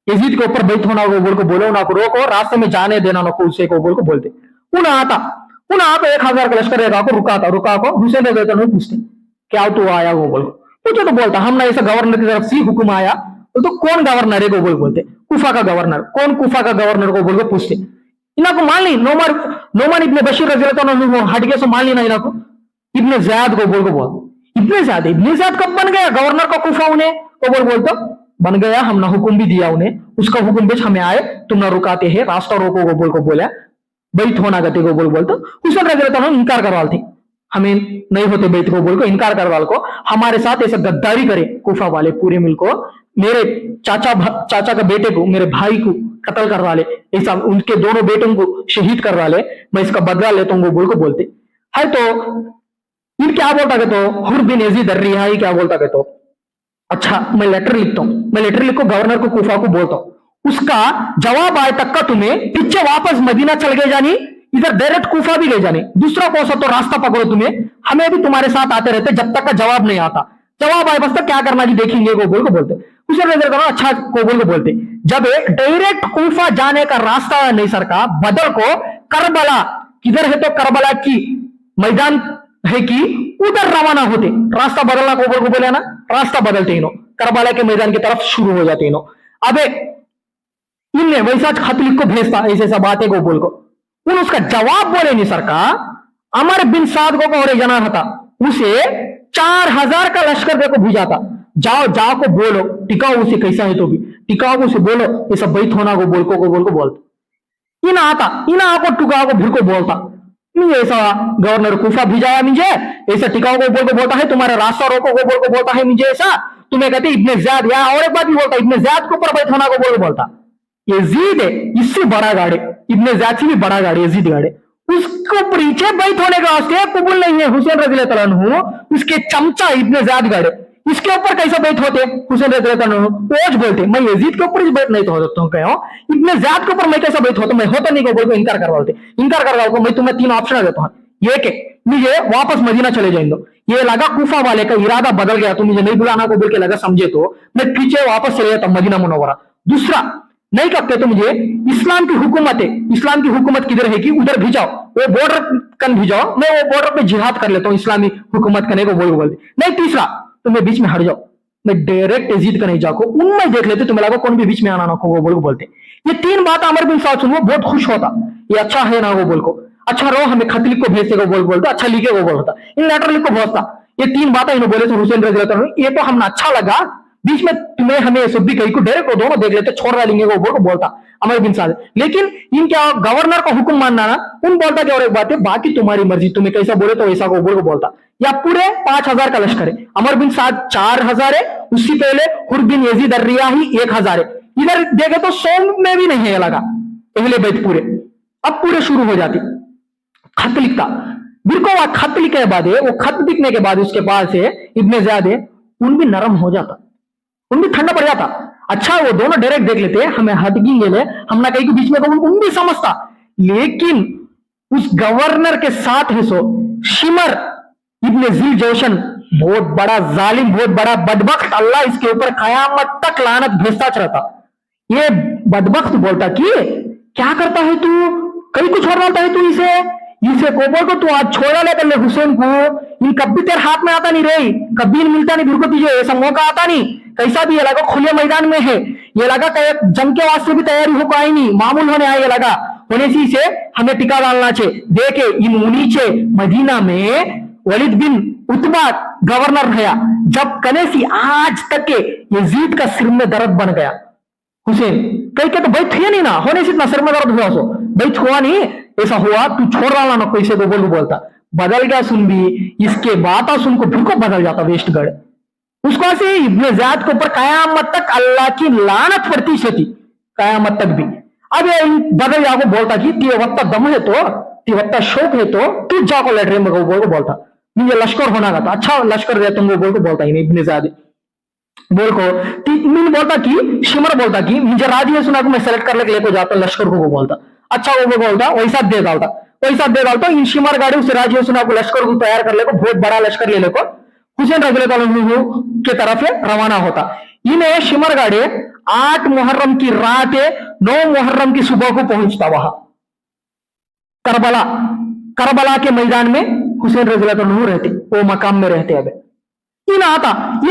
यजीद के ऊपर बैठ होना को बोल को बोलो, उनको रोको रास्ते में जाने देना नको उसे को बोल को बोलते, उन्हें आता 1000 का लश्कर रहेगा को रुका को हुसैन रज़ी अल्लाह अन्हु पूछते क्या तू आया वो बोल पूछो तो बोलता हमने ऐसा गवर्नर की तरफ से हुक्म आया तो कौन गवर्नर है को बोलते, कुफा का गवर्नर, कौन कुफा का गवर्नर को बोल के पूछते, इना को मान ली नोमान इब्ने बशीर रजी अल्लाह अन्हु हट गया, सो मान ली ना इना को इब्ने ज़ियाद को बोल के बोल, इब्ने ज़ियाद कब बन गया गवर्नर का कुफा, उन्हें को बोलते बन गया, हमने हुक्म भी दिया उन्हें, उसका हुक्म बेच हमें आए, तुम ना रुकाते हैं, रास्ता रोको को बोला, बैत होना गति को बोलते हुसैन रजी अल्लाह अन्हु इनकार करवाल थे, हमें नहीं होते बैत को बोल को, इनकार करवाल को, हमारे साथ ऐसा गद्दारी करे कुफा वाले पूरे मिल को, मेरे चाचा का बेटे को, मेरे भाई को कत्ल करवा ले, ऐसा उनके दोनों बेटों को शहीद करवा ले, मैं इसका बदला लेता हूँ बोल को बोलते है। तो इन क्या बोलता है, तो हुर बिन यजीद अर्रियाही क्या बोलता है, तो अच्छा मैं लेटर लिखता हूँ, मैं लेटर लिखो गवर्नर को कुफा को बोलता हूँ, उसका जवाब आए तक का तुम्हें पीछे वापस मदीना चल गए जानी, इधर डायरेक्ट कुफा भी ले जाने, दूसरा कौन सा तो रास्ता पकड़ो तुम्हें, हमें भी तुम्हारे साथ आते रहते जब तक का जवाब नहीं आता, जवाब आए बस तक क्या करना जी देखेंगे को बोल को बोलते, उसे नजर करो अच्छा को बोल को बोलते। जब डायरेक्ट कुफा जाने का रास्ता नहीं सर का, बदल को करबला किधर है, तो करबला की मैदान है कि उधर रवाना होते, रास्ता बदलना को बोल को बोले ना, रास्ता बदलते इनो करबला के मैदान की तरफ शुरू हो जाते इनो। अबे इनने वैसा खत लिख को भेजता ऐसे ऐसा बातें को बोल को, उन उसका जवाब बोले नहीं सर का, अमर बिन साद को और जना था, उसे 4000 का लश्कर देखो भेजा था, जाओ जाओ को बोलो टिकाओ उसे कैसा है, तो भी टिकाओ को उसे बोलो ये सब बैत होना को बोल को बोलते, इन आता इन आको टुकाओ को भिड़ को बोलता, नहीं ऐसा गवर्नर कुफा भेजाया मुझे, ऐसा टिकाओ को बोल को बोलता है, तुम्हारा रास्ता रोको को बोल को बोलता है मुझे ऐसा, तुम्हें कहते इब्ने ज़ियाद, या और एक बात भी बोलता इब्ने ज़ियाद के ऊपर बैत होना को बोल को बोलता, यजीद है इससे बड़ा गाड़े, इब्ने ज़ियाद से भी बड़ा गाड़ी यजीद गाड़े, उसको पीछे बैत होने का वास्ते कबूल नहीं है हुसैन रज़ियल्लाहु अन्हु, उसके चमचा इब्ने ज़ियाद गाड़े, इसके ऊपर कैसा बैत होते हुसैन रज़ियल्लाहु अन्हु, रोज बोलते मैं यजीद के ऊपर बैत नहीं तो हो सकता हूँ, कहो इब्ने ज़ियाद के ऊपर मैं कैसा बैत होता, मैं होता नहीं को बोल को इनकार करवाते, इनकार करवा को मैं तुम्हें 3 ऑप्शन देता हूँ, ये के मुझे वापस मदीना चले जाएंगे, ये लगा कुफा वाले का इरादा बदल गया, तो मुझे नहीं बुलाना को बोल के लगा समझे, तो मैं पीछे वापस चले जाता मदीना मुनव्वरा, दूसरा नहीं करते तो मुझे इस्लाम की हुकूमत है, इस्लाम की हुकूमत किधर है कि उधर भिजाओ, वो बॉर्डर कन भिजाओ, मैं वो बॉर्डर पे जिहाद कर लेता हूँ इस्लामी हुकूमत करने को बोलते, नहीं तीसरा तो मैं बीच में हट जाओ, मैं डायरेक्ट यजीद का नहीं जाको, उनमें देख लेते तुम्हें लगा कौन भी बीच में आना ना को बोल को बोलते। ये 3 बात अमर बिन साद सुनो बहुत खुश होता, ये अच्छा है ना वो बोल को, अच्छा रहो हमें खत लिख को भेजते को बोलता, अच्छा लिखे को बोलता, इन लेटर लिख को भेजता, ये 3 बातें इन्होंने बोले तो हुसैन रज़ियल्लाहु अन्हु, ये तो हमने अच्छा लगा, बीच में तुम्हें हमें सब भी कहीं को डायरेक्ट को दोनों देख लेते छोड़ डालेंगे वो बोल को बोलता अमर बिन साद, लेकिन इन क्या गवर्नर का हुक्म मानना ना, उन बोलता क्या और एक बात है बाकी तुम्हारी मर्जी, तुम्हें कैसा बोले तो वैसा को बोल को बोलता, या पूरे 5000 का लश्कर है, अमर बिन साद 4000 है, उससे पहले हुर बिन यजीद अर्रियाही 1000 है, इधर देखे तो 100 में भी नहीं है लगा अगले बैत पूरे, अब पूरे शुरू हो जाती, खत लिखता बिल्कुल, खत लिखे के बाद वो खत लिखने के बाद उसके पास है इब्ने ज़ियाद है, उन भी नरम हो जाता, उन भी ठंडा पड़ जाता, अच्छा वो दोनों डायरेक्ट देख लेते हमें हटगी ले हम ना कहीं के बीच में उन भी समझता, लेकिन उस गवर्नर के साथ है सो शिमर इब्ने ज़िल जोशन, बहुत बड़ा जालिम, बहुत बड़ा बदबख्त, अल्लाह इसके ऊपर कयामत तक लानत भेजता रहता, ये बदबख्त बोलता कि क्या करता है तू, कहीं को छोड़ डालता है तू इसे कोबल को तू आज छोड़ा ले कर ले हुसैन को, इन कभी तेरे हाथ में आता नहीं रही, कभी मिलता नहीं बिल्कुल तुझे ऐसा मौका आता नहीं, कैसा भी ये लगा खुले मैदान में है, ये लगा जंग के वास्ते भी तैयारी हो आई नहीं, मामूल होने आए, ये लगा होने से हमें टिका डालना चाहिए, देखे इन नीचे मदीना में वलीद बिन उतबा गवर्नर रहा, जब कनेसी आज तक के यजीद का सिर में दर्द बन गया, हुसैन कहीं के तो बैठ थे नहीं ना, होने से इतना सिर में दर्द हुआ, सो बैठ हुआ नहीं, ऐसा हुआ तू छोड़ डाला ना कैसे को बोलता, बदल गया सुन भी, इसके बात सुन को बिल्कुल बदल जाता वेस्टगढ़, उसको से इब्ने ज़ियाद के ऊपर कयामत तक अल्लाह की लानत पड़ती थी, कयामत तक भी। अब ये बदल जाको बोलता कि ते वक्त दम है तो, ते वक्त शौक है तो तू जाको लड़ रहे बोल को बोलता, मुझे लश्कर होना का था, अच्छा लश्कर दे तुमको बोल को बोलता ही नहीं इब्ने ज़ियाद बोल को, मीन बोलता कि शिमर बोलता कि मुझे राजी है सुना को मैं सेलेक्ट कर लेके जाता लश्कर को बोलता, अच्छा वो बोलता वैसा दे डालता, इन शिमर गाड़ी उसे राजी है सुना को लश्कर को तैयार कर ले को, बहुत बड़ा लश्कर ले ले को हुसैन रज़ियल्लाहु अन्हु के तरफ रवाना होता, इन्हें शिमर गाड़ी 8 मुहर्रम की रात 9 मुहर्रम की सुबह को पहुंचता वहां करबला के मैदान में हुसैन रज़ियल्लाहु अन्हु रहते, वो मकाम में रहते। अब इन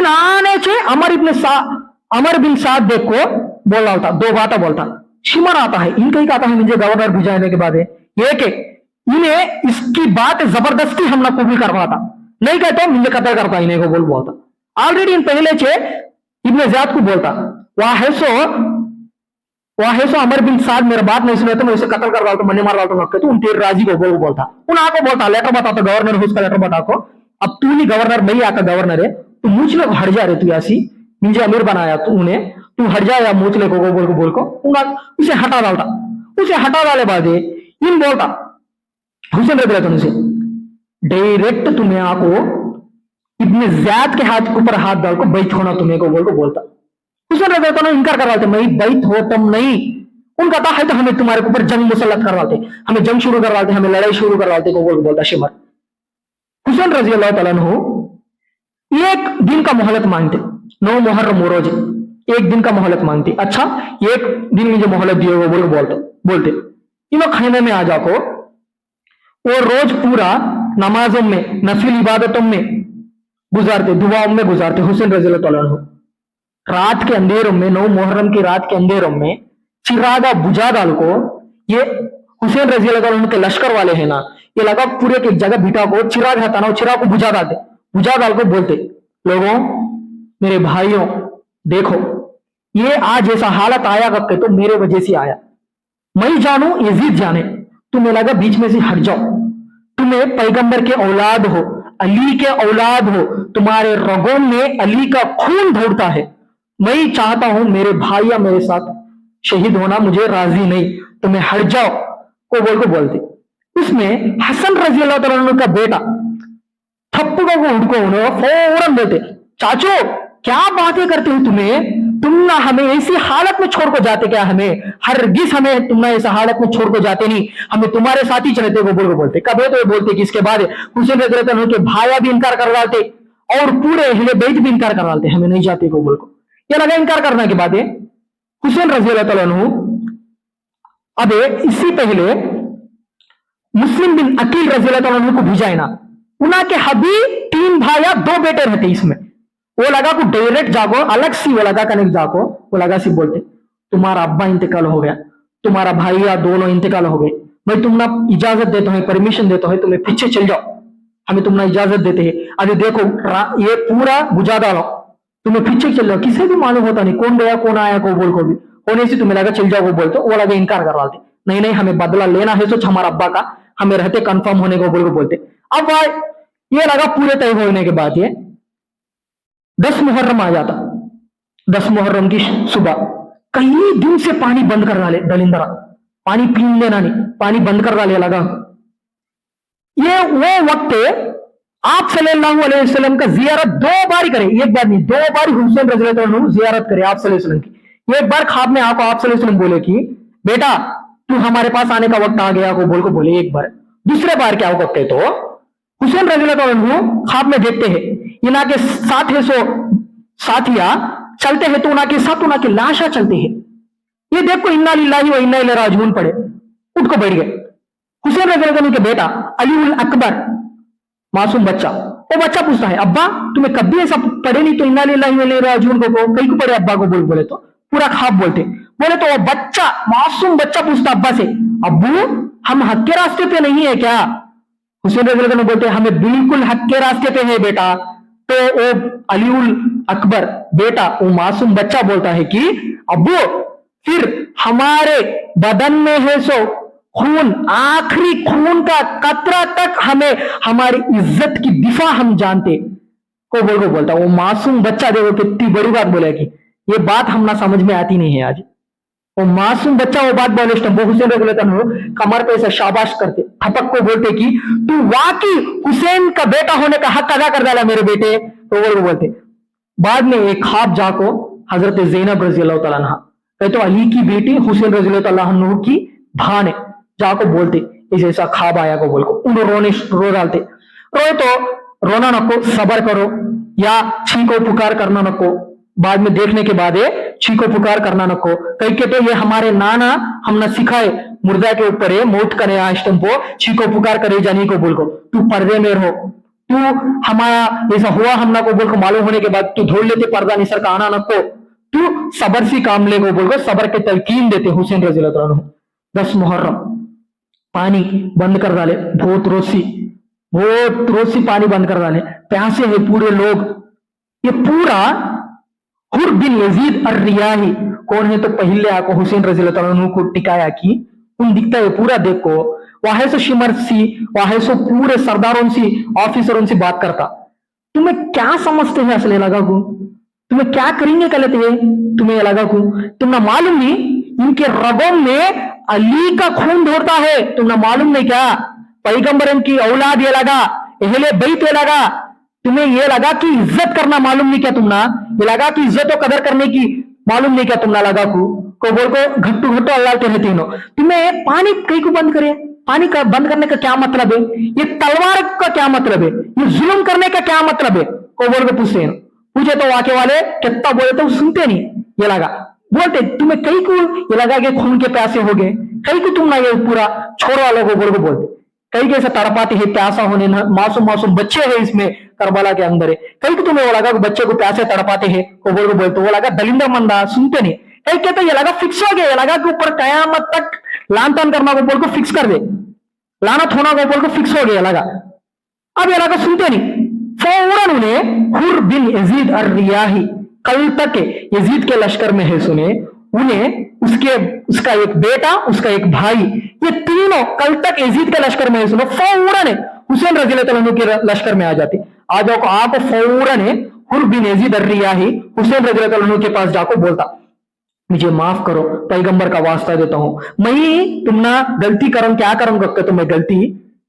आने से अमर बिन साद देख को बोल रहा था, दो बातें बोलता, शिमर आता है इनका ही आता है मुझे गवर्नर भिजाने के बाद ये कि इन्हें इसकी बात जबरदस्ती हमने कबूल करवा था, नहीं कहते मुझे कतल करता इन्हें को बोल बोलता। ऑलरेडी इन पहले छे इब्ने ज़ियाद को बोलता वहां है सो अमर बिन साद मेरा बात नहीं सुने तो मैं उसे कत्ल कर रहा हूं, मरने मार रहा हूं, तो उन तेरे राजी को बोलता, उन आको बोलता लेटर बता तो गवर्नर हो उसका लेटर बता को, अब तू नहीं गवर्नर नहीं आका गवर्नर है तो मुझले हट जा रहे तू यासी मुझे अमीर बनाया तू उन्हें, तू हट जा या मुझले को बोल को उसे हटा डालता, उसे हटा डाले बाद इन बोलता हुसैन रज़ी अल्लाह से डायरेक्ट तुम्हें आको इब्ने ज़ियाद के हाथ के ऊपर हाथ डाल को बैठ होना तुम्हें को बोलता। हुसैन रज़ी अल्लाह इनकार करवाते मैं बैठ हो तुम नहीं, उनका था है तो हमें तुम्हारे ऊपर जंग मुसल्लत करवाते, हमें जंग शुरू करवाते, हमें लड़ाई शुरू करवाते को बोलता शिमर। हुसैन रज़ी अल्लाह तआला अन्हु एक दिन का मोहलत मांगते, 9 मुहर्रम रोज एक दिन का मोहलत मांगती, अच्छा एक दिन मुझे मोहलत दिए वो बोलते इन खाने में आ जाको, वो रोज पूरा नमाजों में नफिल इबादतों में गुजारते, दुआओं में गुजारते। हुसैन रज़ी अल्लाह तआला अन्हु रात के अंधेरों में 9 मुहर्रम की रात के अंधेरों में चिरागा बुझा डाल को, ये हुसैन रज़ी अल्लाह तआला अन्हु के लश्कर वाले हैं ना, ये लगा पूरे की एक जगह बिठा को चिराग रहता ना, चिराग को बुझा डालते, बुझा डाल को बोलते लोगों मेरे भाइयों देखो ये आज ऐसा हालत आया करके तो मेरे वजह से आया, मैं जानू यजीद जाने, तुम्हें लगा बीच में से हट जाओ, तुम्हें पैगंबर के औलाद हो, अली के औलाद हो, तुम्हारे रगों में अली का खून दौड़ता है, मैं चाहता हूं मेरे भाइया मेरे साथ शहीद होना, मुझे राजी नहीं, तुम्हें हट जाओ को बोलते। उसमें हसन रज़ी अल्लाह तआला अन्हु का बेटा थप्पड़ों को उनको फौरन बोलते चाचो क्या बातें करते हो तुम ना हमें ऐसी हालत में छोड़ को जाते क्या, हमें हरगिज हमें तुम ना ऐसा हालत में छोड़ को जाते नहीं, हमें तुम्हारे साथ ही चलते वो बोलते। कभी तो बोलते कि इसके बाद हुसैन रज़ी अल्लाह अन्हु के भाया भी इनकार करवाते और पूरे अहले बैत भी इनकार करवाते, हमें नहीं जाते को बोल को। ये लगा इनकार करने के बाद हुसैन रज़ी अल्लाह तआला अन्हु अब इससे पहले मुस्लिम बिन अकील रज़ी अल्लाह तआला अन्हु को भेजा ना, उना के हबी 3 भाया 2 बेटे रहते इसमें, वो लगा को डायरेक्ट जागो अलग सी वो लगा कनेक्ट जाको, वो लगा सी बोलते तुम्हारा अब्बा इंतकाल हो गया, तुम्हारा भाईया दोनों इंतकाल हो गए, मैं तुम ना इजाजत देता हूँ, परमिशन देता हूँ, तुम्हें पीछे चल जाओ, हमें तुम ना इजाजत देते हैं, अभी देखो ये पूरा बुझा डालो, तुम्हें पीछे चल जाओ, किसी भी मालूम होता नहीं कौन गया कौन आया को बोल को भी होने से तुम्हें लगा चल जाओ वो बोलते, वो लगा इनकार करवाते, नहीं हमें बदला लेना है सोच हमारा अब्बा का, हमें रहते कंफर्म होने को बोलते। अब ये लगा पूरे तय होने के बाद ये 10 मुहर्रम आ जाता, 10 मुहर्रम की सुबह कई दिन से पानी बंद कर डाले दलिंदरा, पानी पीने देना नहीं, पानी बंद कर डाले लगा। ये वो वक्त आप सल्लल्लाहु अलैहि वसल्लम का जियारत 2 बार करे, एक बार नहीं 2 बार हुसैन रज़ी अल्लाह अन्हु जियारत करे आप सल्लल्लाहु अलैहि वसल्लम की। एक बार ख्वाब में आको आप सल्लल्लाहु अलैहि वसल्लम बोले कि बेटा तू हमारे पास आने का वक्त आ गया को बोले एक बार। दूसरे बार क्या हो वक्त तो हुसैन रज़ी अल्लाह अन्हु ख्वाब में देखते हैं इना के साथ है सो साथिया चलते हैं तो उना के साथ उना के लाशा चलते हैं, ये देखो इन्ना लिल्लाहि व इन्ना इलैहि राजिऊन पड़े उठ को बैठ गए। हुसैन रज़ी अल्लाह अन्हु के बेटा अली उल अकबर मासूम बच्चा, वो बच्चा पूछता है अब्बा तुम्हें कभी ऐसा पढ़े नहीं तो इन्ना लिल्लाहि व इन्ना इलैहि राजिऊन को कई को पढ़े अब्बा को बोले तो पूरा ख्वाब बोले तो वो बच्चा मासूम बच्चा पूछता अब्बा से अब्बू हम हक के रास्ते पे नहीं है क्या? हुसैन रज़ी अल्लाह अन्हु बोलते हमें बिल्कुल हक के रास्ते पे है बेटा। तो वो अली उल अकबर बेटा वो मासूम बच्चा बोलता है कि अब्बू फिर हमारे बदन में है सो खून, आखिरी खून का कतरा तक हमें हमारी इज्जत की दिफा हम जानते को बोलता। वो मासूम बच्चा देखो कितनी बड़ी बात बोले कि ये बात हम ना समझ में आती नहीं है आज। वो मासूम बच्चा वो बात बोले वो हुसैन रज़ी अल्लाह अन्हु कमर पे ऐसा शाबाश करते थपक को बोलते कि तू वाकई हुसैन का बेटा होने का हक अदा कर डाला मेरे बेटे, तो वो बोलते। बाद में एक ख्वाब जाको हजरत ज़ैनब रज़ी अल्लाह तआला अन्हा तो अली की बेटी हुसैन रज़ी अल्लाह तआला अन्हु की भान है, जाको बोलते इस ऐसा ख्वाब आया को बोल को उन रोने रो डालते, रोए तो रोना नको सबर करो या छींको पुकार करना नको, बाद में देखने के बाद छींको पुकार करना नको कई के तो ये हमारे नाना हमने सिखाए मुर्दा के ऊपर है मौत करे आश्टम्पो छींको पुकार करे जानी को बोल को तू पर्दे में रहो, तू हमारा ऐसा हुआ हमना को बोल को मालूम होने के बाद तू ढूंढ लेते पर्दा निसर का आना नको, तू सबर से काम ले बोल को सबर के तलकीन देते हुसैन रजी अल्लाह तआला अन्हु। 10 मुहर्रम पानी बंद कर डाले, बहुत रोज से पानी बंद कर डाले, प्यासे हैं पूरे लोग। ये पूरा हुर बिन यजीद अर्रियाही कौन है तो पहले आको हुसैन रजी अल्लाह तआला अन्हु को टिकाया कि उन दिखता है पूरा देखो, वहां से शिमर सी वहां से पूरे सरदारों से ऑफिसरों से बात करता। तुम्हें क्या समझते हैं असले लगा को, तुम्हें क्या करेंगे कहते हैं, तुम्हें लगा को तुम्हें मालूम नहीं इनके रगों में अली का खून दौड़ता है, तुम्हें मालूम नहीं क्या पैगंबरन की औलाद ये लगा, अहले बैत ये लगा, तुम्हें ये लगा कि इज्जत करना मालूम नहीं क्या, तुमना ये लगा कि इज्जत और कदर करने की मालूम नहीं क्या, तुमना लगा को बोल को घट्टू घट्टू अल्लाह के रहते हो। तुम्हें पानी कहीं को बंद करे, पानी का बंद करने का क्या मतलब है, ये तलवार का क्या मतलब है, ये जुल्म करने का क्या मतलब है, को बोल को पूछे तो वाके वाले कितना बोले तो सुनते नहीं, ये लगा बोलते तुम्हें कहीं को ये लगा कि खून के प्यासे हो गए, कहीं को तुम ना ये पूरा छोड़ो वालों को बोल को बोलते, कहीं कैसे तड़पाते हैं प्यासा होने, मासूम बच्चे हैं इसमें करबला के अंदर है, कहीं को तुम्हें वो लगा कि बच्चे को प्यासे तड़पाते हैं को बोल को बोलते, वो लगा दलिंदर मंदा सुनते नहीं, कहीं कहते ये लगा फिक्स हो गया, ये लगा कि ऊपर कयामत तक लान तान करना को बोल को फिक्स कर दे, लानत होना को बोल को फिक्स हो गया लगा। अब ये लगा सुनते नहीं, फौरन उन्हें हुर बिन यजीद अर्रियाही कल तक यजीद के लश्कर में है सुने, उन्हें उसका एक बेटा उसका एक भाई ये तीनों कल तक यजीद के लश्कर में है सुनो, फौरन हुसैन रजी अल्लाह तआला के लश्कर में आ जाते। आ जाओ आप फौरन हुर बिन यजीद अर्रियाही हुसैन रजी अल्लाह तआला के पास जाकर बोलता मुझे माफ करो, पैगंबर का वास्ता देता हूं, मैं तुम ना गलती करूं, क्या करूंगा तुम्हें गलती,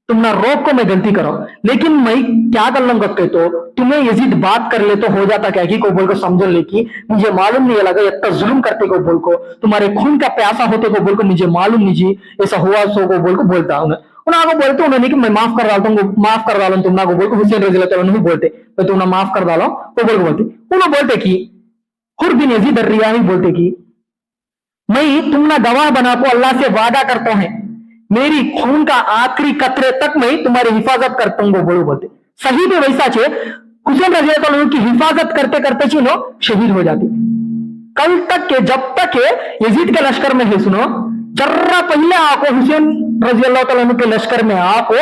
तुम ना रोक को मैं गलती करो, लेकिन मैं क्या कर लूंगा तो तुम्हें यजीद बात कर ले तो हो जाता क्या कि को बोल को समझ ले कि मुझे मालूम नहीं लगा इतना जुल्म करते को बोल को, तुम्हारे खून का प्यासा होते को बोल को मुझे मालूम नहीं जी ऐसा हुआ सो को बोल को बोलता उन्हें बोलते उन्होंने कि मैं माफ कर डालता हूँ, माफ कर डालो तुम ना को बोल को हुसैन रजी अल्लाह तआला अन्हु बोलते तो तुम माफ कर डालो को बोल को बोलते, उन्होंने बोलते कि हुर बिन यजीद अर्रियाही बोलते कि मैं तुम ना गवाह बना को अल्लाह से वादा करता हूं, मेरी खून का आखिरी कतरे तक मैं तुम्हारी हिफाजत करता हूँ बोलो बोलते। सही भी वैसा छे हुसैन रजी अल्लाह तआला की हिफाजत करते करते चीनो शहीद हो जाती। कल तक के जब तक यजीद के लश्कर में है सुनो, जर्रा पहले आको हुसैन रजी अल्लाह तआला के लश्कर में आको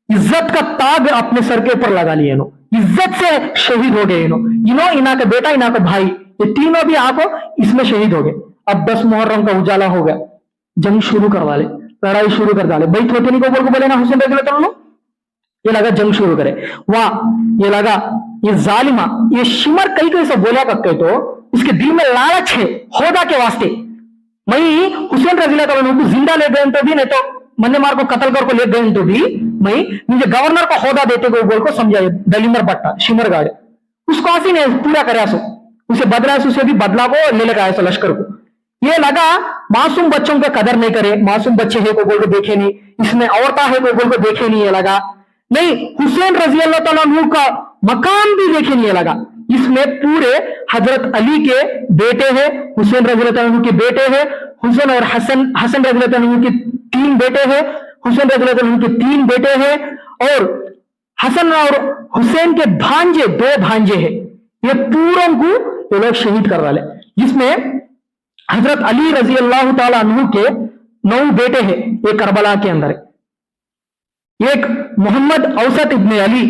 इज्जत का ताज अपने सर के ऊपर लगा लिए नो, इज्जत से शहीद हो गए इनो इना का बेटा इना का भाई ये तीनों भी आको इसमें शहीद हो गए। अब 10 मुहर्रम का उजाला हो गया, जंग शुरू करवा ले, लड़ाई शुरू कर डाले, बैत होते नहीं को बोल को बोले ना हुसैन रजी अल्लाह तआला, ये लगा जंग शुरू करे, वाह ये लगा ये जालिमा ये शिमर कई कैसे बोला करके तो इसके दिल में लालच है होदा के वास्ते, मैं हुसैन रजी अल्लाह तआला को जिंदा ले गए तो भी नहीं तो मन्ने मार को कत्ल कर को ले गए तो भी मैं मुझे गवर्नर को होदा देते को बोल को समझाए दलिंदर बट्टा शिमर गाड़े उसको आसी ने पूरा करे सो उसे बदला उसे भी बदला को ले लगा ऐसा लश्कर को, ये लगा मासूम बच्चों का कदर नहीं करे, मासूम बच्चे है को बोल को देखे नहीं, इसमें औरता है को बोल को देखे नहीं, ये लगा नहीं हुसैन रजी अल्लाह तआला अन्हु का मकाम भी देखे नहीं, ये लगा इसमें पूरे हजरत अली के बेटे हैं, हुसैन रजी अल्लाह तआला अन्हु के बेटे हैं, हुसैन और हसन रजी अल्लाह तआला अन्हु के 3 बेटे हैं, हुसैन रजी अल्लाह तआला अन्हु के 3 बेटे हैं और हसन और हुसैन के भांजे 2 भांजे हैं, ये पूरों को ये लोग शहीद कर डाले, जिसमें हजरत अली रजी अल्लाह तआला अन्हु के 9 बेटे हैं ये करबला के अंदर, एक मोहम्मद औसत इब्ने अली,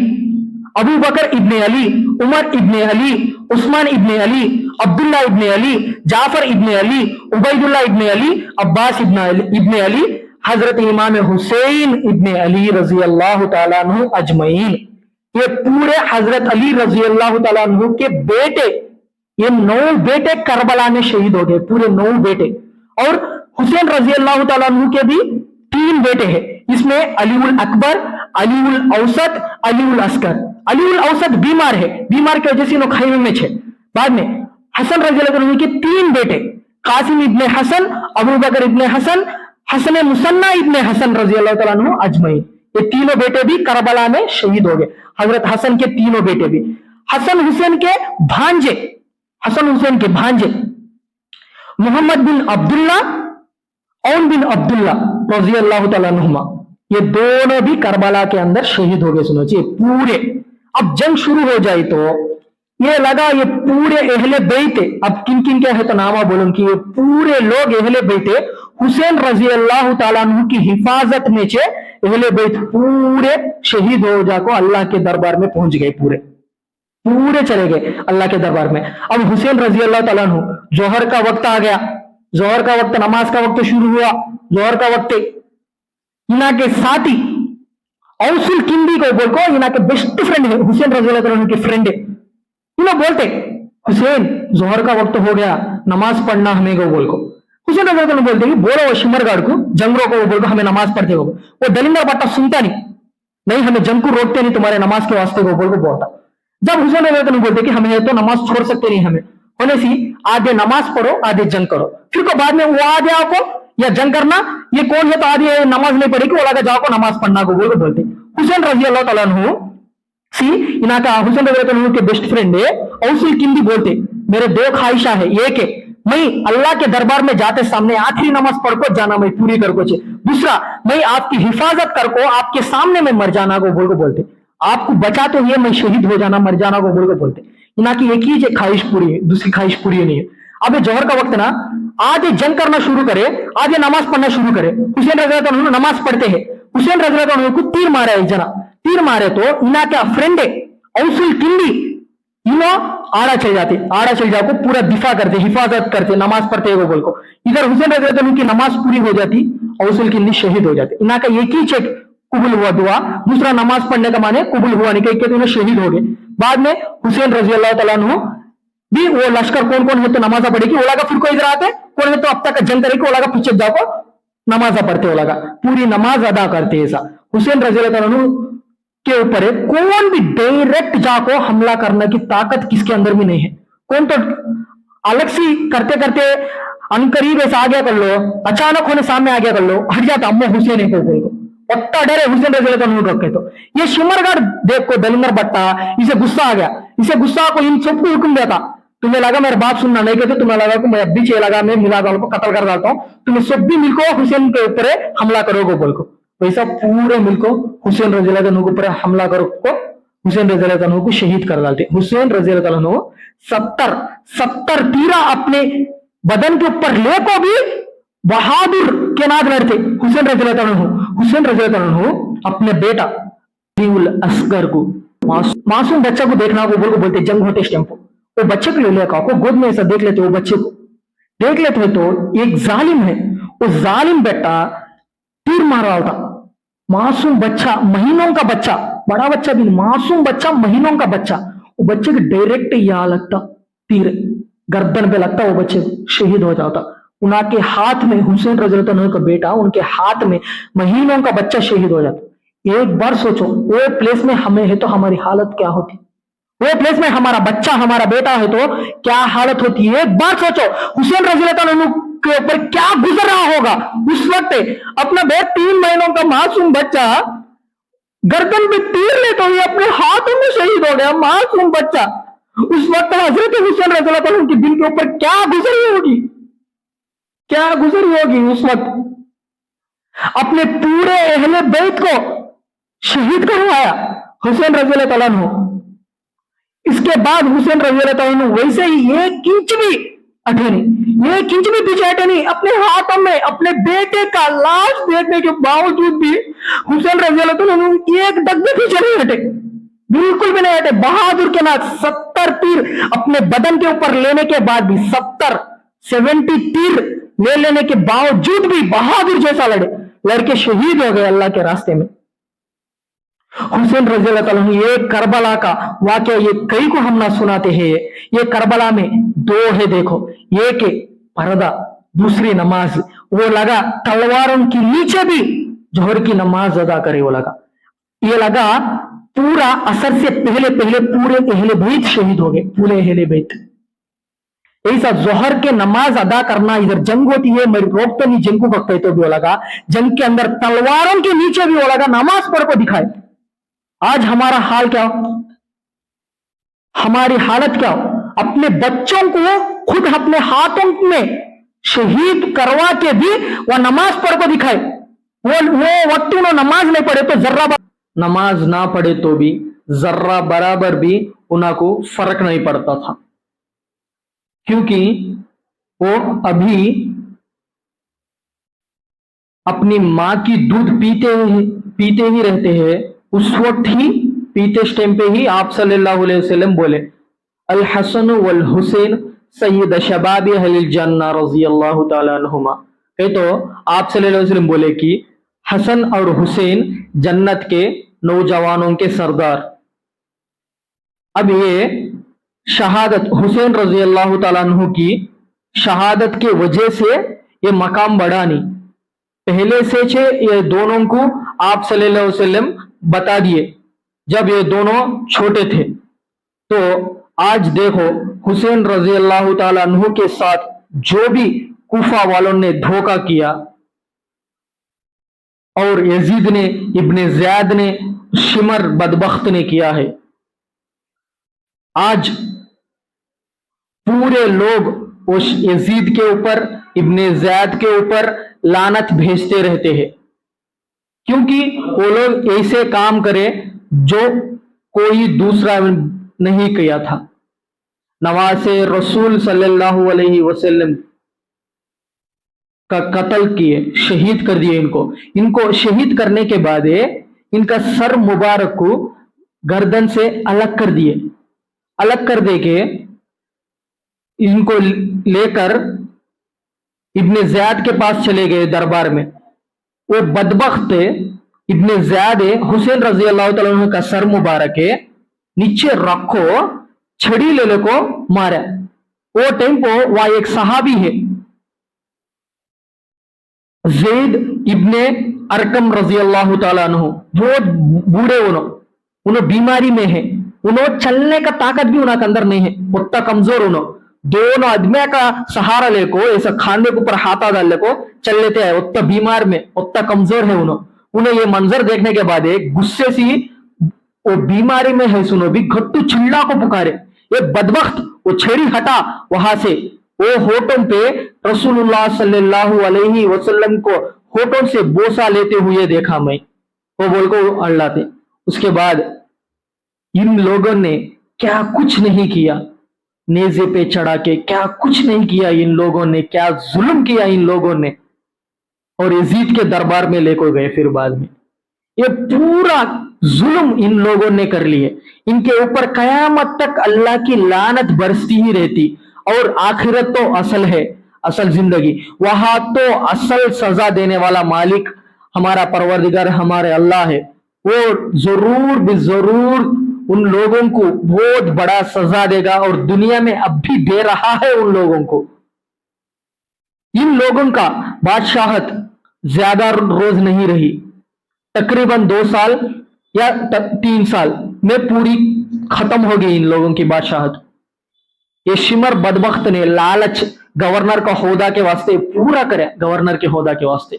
अबू बकर इब्ने अली, उमर इब्ने अली, उस्मान इब्ने अली, अब्दुल्ला इब्ने अली, जाफर इब्ने अली, उबैदुल्लाह इब्ने अली, अब्बास इब्ने अली, हजरत इमाम हुसैन इब्ने अली रजी अल्लाह तआला अन्हु अजमईन, ये पूरे हजरत अली रजी अल्लाह तआला अन्हु के बेटे, ये 9 बेटे करबला में शहीद हो गए, पूरे 9 बेटे, और हुसैन रजी अल्लाह तआला अन्हु के भी 3 बेटे हैं, इसमें अलीउल अकबर, अलीउल औसत, अलीउल अस्कर। अलीउल औसत बीमार है, बीमार की वजह से इन्हों खैमे में छे। बाद में हसन रजी अल्लाह तआला के 3 बेटे, कासिम इब्ने हसन, अबू बकर इब्ने हसन, हसन मुसन्ना इब्ने हसन रजी अल्लाह तआला अन्हु अजमईन, ये तीनों बेटे भी करबला में शहीद हो गए। हजरत हसन के तीनों बेटे भी, हसन हुसैन के भांजे, हसन हुसैन के भांजे मोहम्मद बिन अब्दुल्ला, औन बिन अब्दुल्ला रजी अल्लाह तआला अन्हुमा, ये दोनों भी करबला के अंदर शहीद हो गए। सुनो जी पूरे, अब जंग शुरू हो जाए तो ये लगा ये पूरे अहले बैत, अब किन किन के है तो नामा बोलूं कि ये पूरे लोग अहले बैत हुसैन रजी अल्लाह ताला अन्हु की हिफाजत में छे अहले बैत पूरे शहीद हो जाको अल्लाह के दरबार में पहुंच गए, पूरे पूरे चले गए अल्लाह के दरबार में। अब हुसैन रजी अल्लाह ताला अन्हु, जोहर का वक्त आ गया, जोहर का वक्त, नमाज का वक्त शुरू हुआ, जोहर का वक्त इना के साथी औसुल किंदी को बोल को इना के बेस्ट फ्रेंड है, हुसैन रजी अल्लाह ताला के फ्रेंड है, इन्हें बोलते हुसैन जोहर का वक्त हो गया, नमाज पढ़ना हमें को बोल को। हुसैन रजी अल्लाह बोलते कि बोलो वो शिमरगाड़ को, जंगरों को, वो बोल को हमें नमाज पढ़ते हो। वो दलिंदर बट्टा सुनता नहीं हमें जंग को रोकते नहीं तुम्हारे नमाज के वास्ते को बोल को बोलता। जब हुसैन रजी अल्लाह बोलते कि हमें तो नमाज छोड़ सकते नहीं, हमें होने सी आधे नमाज पढ़ो आधे जंग करो, फिर को बाद में वो आधे आपको या जंग करना, ये कौन है तो आधे नमाज नहीं पढ़ेगी, वो लगा जाओ को नमाज पढ़ना को बोल को बोलते। हुसैन रजी अल्लाह तआला अन्हु सी इना का हुसैन रजी अल्लाह के बेस्ट फ्रेंड है, औसुल किंदी बोलते मेरे दो ख्वाहिशा है, एक है मैं अल्लाह के दरबार में जाते सामने आखिरी नमाज पढ़ को जाना, मैं पूरी कर को, दूसरा मैं आपकी हिफाजत कर को आपके सामने में मर जाना को बोल को बोलते, आपको बचा तो ये मैं शहीद हो जाना मर जाना को बोल को बोलते। इना की एक ही ख्वाहिश पूरी है, दूसरी ख्वाहिश पूरी नहीं है। अब जोहर का वक्त ना आधे जंग करना शुरू करे आधे नमाज पढ़ना शुरू करे। हुसैन रजी अल्लाह अन्हु नमाज पढ़ते हैं, हुसैन रजी अल्लाह अन्हु को तीर मारा एक जना, तीर मारे तो इना क्या फ्रेंड है औसुल किंदी, इनो आड़ा चल जाते, आड़ा चल जाओ को पूरा दिफा करते, हिफाजत करते, नमाज पढ़ते हैं वो बोल को। इधर हुसैन रजी अल्लाह अन्हु की नमाज पूरी हो जाती, औसुल किंदी शहीद हो जाते। इना का एक ही चेक कबूल हुआ दुआ, दूसरा नमाज पढ़ने का माने कबूल हुआ नहीं, कहीं उन्हें शहीद हो गए। बाद में हुसैन रजी अल्लाह तआला अन्हु भी वो लश्कर कौन कौन है तो नमाजा पढ़ेगी, वो लगा फिर को इधर आते, कौन है तो अब तक जंग करेगी, वो लगा पीछे जाओ को नमाजा पढ़ते, वो लगा पूरी नमाज अदा करते। ऐसा हुसैन रजी अल्लाह तआला अन्हु के ऊपर है, कौन भी डायरेक्ट जाको हमला करने की ताकत किसके अंदर भी नहीं है। कौन तो अलग सी करते करते अनकरीब ऐसा आ गया कर लो, अचानक होने सामने आ गया कर लो, हट जाता अम्मो हुसैन है को पट्टा डरे हुसैन रजी अल्लाह तआला रखे। तो ये शिमरगढ़ देख को दलिंदर बट्टा इसे गुस्सा आ गया, इसे गुस्सा को इन सबको हुक्म देता, तुम्हें लगा मेरे बात सुनना नहीं कहते, तुम्हें लगा कि मैं अब भी चे लगा मैं मिला डाल को कत्ल कर डालता हूँ, तुम्हें सब भी मिलको हुसैन के ऊपर हमला करोगे बोल को। वैसा पूरे मिलको हुसैन रजी अल्लाह तआला के ऊपर हमला करो को हुसैन रजी अल्लाह तआला को शहीद कर डालते। हुसैन रजी अल्लाह तआला 70 तीरा अपने बदन के ऊपर ले को भी बहादुर के नाद लड़ते हुसैन रजी अल्लाह तआला। हुसैन रजी अल्लाह तआला अपने बेटा असगर को, मासूम बच्चा को देखना को बोल को बोलते, जंग होते टेम्पो वो बच्चे को ले लेकर को गोद में ऐसा देख लेते, वो बच्चे को देख लेते तो एक जालिम है, वो जालिम बेटा तीर मार रहा था, मासूम बच्चा महीनों का बच्चा, बड़ा बच्चा भी मासूम बच्चा महीनों का बच्चा, वो बच्चे को डायरेक्ट यहाँ लगता तीर गर्दन पे लगता, वो बच्चे शहीद हो जाता। उनके हाथ में हुसैन रजी अल्लाह अन्हु का बेटा, उनके हाथ में महीनों का बच्चा शहीद हो जाता। एक बार सोचो वो प्लेस में हमें है तो हमारी हालत क्या होती, वो प्लेस में हमारा बच्चा हमारा बेटा है तो क्या हालत होती है। एक बार सोचो हुसैन रजी अल्लाह अन्हु के ऊपर क्या गुजर रहा होगा उस वक्त। अपना 3 महीनों का मासूम बच्चा गर्दन पे तीर ले तो ये अपने हाथों में शहीद हो गया, मासूम बच्चा। उस वक्त हजरत हुसैन रजी अल्लाह अन्हु के दिल के ऊपर क्या गुजरी होगी, क्या गुजरी होगी उस वक्त। अपने पूरे अहले बैत को शहीद करवाया हुसैन रजी अल्लाह अन्हु। इसके बाद हुसैन रजी अल्लाह अन्हु वैसे ही 1 इंच भी हटे नहीं, 1 इंच भी पीछे हटे नहीं, अपने हाथों में अपने बेटे का लाश देखने के बावजूद भी हुसैन रजी अल्लाह अन्हु एक डग भी पीछे नहीं हटे, बिल्कुल भी नहीं हटे। बहादुर के नाथ 70 तीर अपने बदन के ऊपर लेने के बाद भी 70 तीर ले लेने के बावजूद भी बहादुर जैसा लड़के शहीद हो गए अल्लाह के रास्ते में। हुसैन रजी अल्लाह तआला ये करबला का वाकया ये कई को हम ना सुनाते हैं। ये करबला में 2 है, देखो एक है पर्दा, दूसरी नमाज। वो लगा तलवारों के नीचे भी जोहर की नमाज अदा करे, वो लगा ये लगा पूरा असर से पहले पूरे अहले बैत शहीद हो गए, पूरे अहले बैत। ऐसा जोहर के नमाज अदा करना, इधर जंग होती है मैं रोकते नहीं जंग को कहते तो भी वो लगा जंग के अंदर तलवारों के नीचे भी वो लगा नमाज पढ़ को दिखाए। आज हमारा हाल क्या हो, हमारी हालत क्या हो, अपने बच्चों को खुद अपने हाथों में शहीद करवा के भी वह नमाज पढ़ को दिखाए। वो वक्त उन्होंने नमाज नहीं पढ़े तो जर्रा नमाज ना पढ़े तो भी जर्रा बराबर भी उनको फर्क नहीं पड़ता था, क्योंकि वो अभी अपनी माँ की दूध पीते ही रहते हैं। उस वक्त ही पीते टाइम पे ही आप सल्लल्लाहु अलैहि वसल्लम बोले, अल हसन वल हुसैन सैयद शबाब अहलिल जन्नह रज़ियल्लाहु ताला अन्हुमा। तो आप सल्लल्लाहु अलैहि वसल्लम बोले कि हसन और हुसैन जन्नत के नौजवानों के सरदार। अब ये शहादत हुसैन रजी अल्लाह ताला अन्हु की शहादत के वजह से ये मकाम बढ़ा नहीं, पहले से ये दोनों को आप सल्लल्लाहु अलैहि वसल्लम बता दिए जब ये दोनों छोटे थे। तो आज देखो हुसैन रजी अल्लाह ताला अन्हु के साथ जो भी कूफा वालों ने धोखा किया और यजीद ने, इब्ने ज़ियाद ने, शिमर बदबख्त ने किया है, आज पूरे लोग उस यजीद के ऊपर, इब्ने ज़ियाद के ऊपर लानत भेजते रहते हैं, क्योंकि वो लोग ऐसे काम करे जो कोई दूसरा नहीं किया था। नवासे रसूल सल्लल्लाहु अलैहि वसल्लम का कत्ल किए, शहीद कर दिए इनको शहीद करने के बाद इनका सर मुबारक को गर्दन से अलग कर दिए, अलग कर दे के इनको लेकर इब्ने ज़ियाद के पास चले गए दरबार में। वो बदबख्त इब्ने ज़ियाद हुसैन रजी अल्लाह ताला अन्हु का सर मुबारक नीचे रखो, छड़ी ले को मारा। वो टाइम को वहां एक सहाबी है ज़ैद इब्ने अरकम रजी अल्लाह ताला अन्हु, बहुत बूढ़े उन्होंने बीमारी में है, उन्होंने चलने का ताकत भी उनके अंदर नहीं है, उतना कमजोर उन्होंने दोनों आदमियों का सहारा लेको ऐसा खाने के ऊपर हाथा डाल लेको चल लेते हैं, उतना बीमार में उतना कमजोर है उन्हें ये मंजर देखने के बाद गुस्से से वो बीमारी में है सुनो भी घट्टू चिल्ला को पुकारे, ये बदबख्त वो छड़ी हटा वहां से, वो होठों पे रसूलुल्लाह सल्लल्लाहु अलैहि वसल्लम को होठों से बोसा लेते हुए देखा मैं, वो बोल को अल्लाह थे। उसके बाद इन लोगों ने क्या कुछ नहीं किया, नेजे पे चढ़ा के क्या कुछ नहीं किया इन लोगों ने, क्या जुल्म किया इन लोगों ने, और यजीद के दरबार में लेकर गए। फिर बाद में ये पूरा जुल्म इन लोगों ने कर लिए, इनके ऊपर कयामत तक अल्लाह की लानत बरसती ही रहती। और आखिरत तो असल है, असल जिंदगी, वहां तो असल सजा देने वाला मालिक हमारा परवरदिगार हमारे अल्लाह है, वो जरूर भी जरूर उन लोगों को बहुत बड़ा सजा देगा, और दुनिया में अब भी दे रहा है उन लोगों को। इन लोगों का बादशाहत ज्यादा रोज नहीं रही, तकरीबन 2 साल या 3 साल में पूरी खत्म हो गई इन लोगों की बादशाहत। ये शिमर बदबख्त ने लालच गवर्नर का होदा के वास्ते पूरा करे, गवर्नर के होदा के वास्ते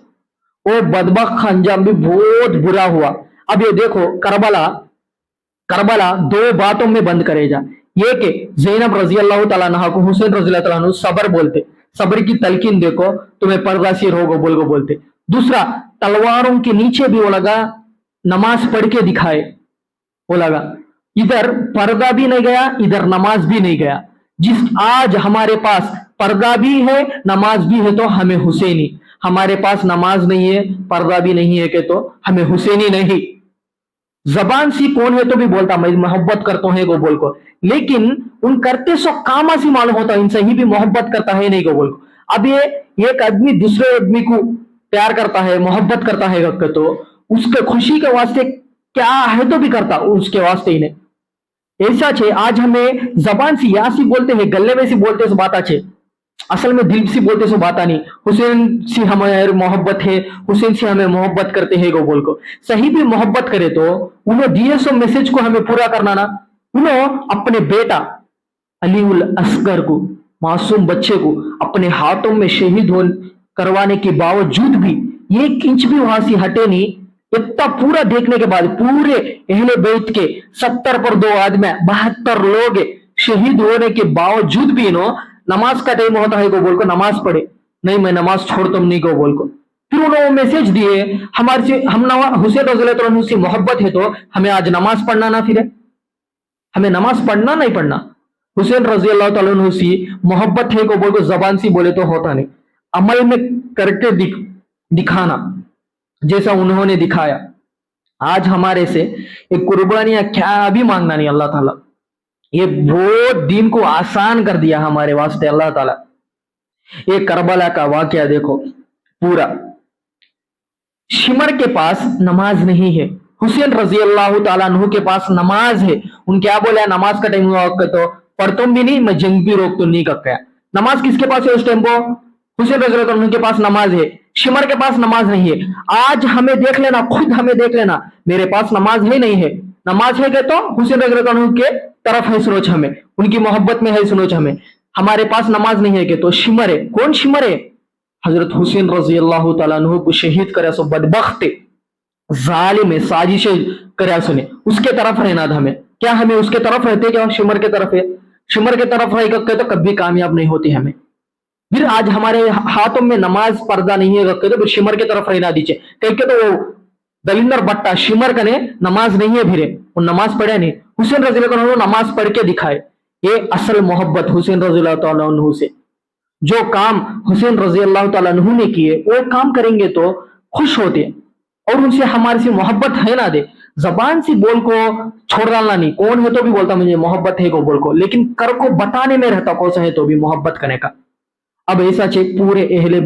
वो बदबख्त का अंजाम भी बहुत बुरा हुआ। अब ये देखो करबला 2 बातों में बंद करेगा, ये कि ज़ैनब रजी अल्लाह ताला अन्हा को हुसैन रजी अल्लाह ताला अन्हु सब्र बोलते, सब्र की तलकीन देखो तुम्हें पर्दासीर होगो बोल को बोलते। दूसरा, तलवारों के नीचे भी वो लगा नमाज पढ़ के दिखाए, वो लगा इधर पर्दा भी नहीं गया, इधर नमाज भी नहीं गया। जिस आज हमारे पास पर्दा भी है नमाज भी है तो हमें हुसैनी, हमारे पास नमाज नहीं है पर्दा भी नहीं है कि तो हमें हुसैनी नहीं। जबान सी कौन है तो भी बोलता मैं मोहब्बत करता है को बोल को, लेकिन उन करते सो काम से मालूम होता इनसे ही भी मोहब्बत करता है नहीं को बोल को। अब ये एक आदमी दूसरे आदमी को प्यार करता है, मोहब्बत करता है तो उसके खुशी के वास्ते क्या है तो भी करता उसके वास्ते ही नहीं। ऐसा छे आज हमें जबान से या सी बोलते हैं, गले में सी बोलते सो बात छे, असल में दिल से बोलते सो बात नहीं। हुसैन से हमारे मोहब्बत है, हुसैन से हमें मोहब्बत करते हैं गो बोल को, सही भी मोहब्बत करे तो उन्होंने दिए सो मैसेज को हमें पूरा करना ना। उन्होंने अपने बेटा अली उल असगर को, मासूम बच्चे को अपने हाथों में शहीद हो करवाने के बावजूद भी 1 इंच भी वहां से हटे नहीं। इतना पूरा देखने के बाद पूरे अहले बैत के 70 पर 2 आदमी 72 लोग शहीद होने के बावजूद भी नमाज का टाइम होता है को बोल को नमाज पढ़े नहीं, मैं नमाज छोड़ तुम नहीं को बोल को। फिर उन्होंने मैसेज दिए हमारे से हम हुसैन रज़ी अल्लाह अन्हु से मोहब्बत है तो हमें आज नमाज पढ़ना ना, फिर हमें नमाज पढ़ना नहीं पढ़ना। हुसैन रजी अल्लाह ताला अन्हु से मोहब्बत है को बोल को जबान से बोले तो होता नहीं, अमल में करके दिखाना जैसा उन्होंने दिखाया। आज हमारे से एक कुर्बानियां क्या भी मांगना नहीं अल्लाह ताला, ये वो दिन को आसान कर दिया हमारे वास्ते अल्लाह ताला। ये करबला का वाकया देखो पूरा, शिमर के पास नमाज नहीं है, हुसैन रजी अल्लाह ताला अन्हु के पास नमाज है। उन क्या बोला, नमाज का टाइम हुआ तो पढ़ तुम भी नहीं, मैं जंग भी रोक तो नहीं कर गया। नमाज किसके पास है उस टाइम को? हुसैन रजी अल्लाह ताला के पास नमाज है, शिमर के पास नमाज नहीं है। आज हमें देख लेना, खुद हमें देख लेना, मेरे पास नमाज है नहीं है, नमाज है तो हुसैन रजी अल्लाह ताला के तरफ है सोच, हमें उनकी मोहब्बत में है सोच हमें। हमारे पास नमाज नहीं है कि तो शिमर है, कौन शिमर है? हजरत हुसैन रजी अल्लाह ताला अन्हु को शहीद करे सो बदबख्त जालिम है, साजिशें करे सुने, उसके तरफ रहना था हमें। क्या हमें उसके तरफ रहते क्या? शिमर के तरफ है, शिमर के तरफ रह तो कभी कामयाब नहीं होती हमें। फिर आज हमारे हाथों में नमाज पर्दा नहीं है रखे तो शिमर के तरफ रहना दीजिए, कह के तो वो दलिंदर बट्टा शिमर का ने नमाज नहीं है, फिर वो नमाज पढ़े नहीं। हुसैन रजी अल्लाह ताला नमाज पढ़ के दिखाए, ये असल मोहब्बत हुसैन रजी अल्लाह ताला अन्हु से। जो काम हुसैन रजी अल्लाह ताला अन्हु ने किए वो काम करेंगे तो खुश होते, और उनसे हमारे से मोहब्बत है ना दे, जबान से बोल को छोड़ डालना नहीं, कौन है तो भी बोलता मुझे मोहब्बत है को बोल को, लेकिन कर को बताने में रहता कौन सा है तो भी मोहब्बत करने का। अब ऐसा चेक पूरे अहले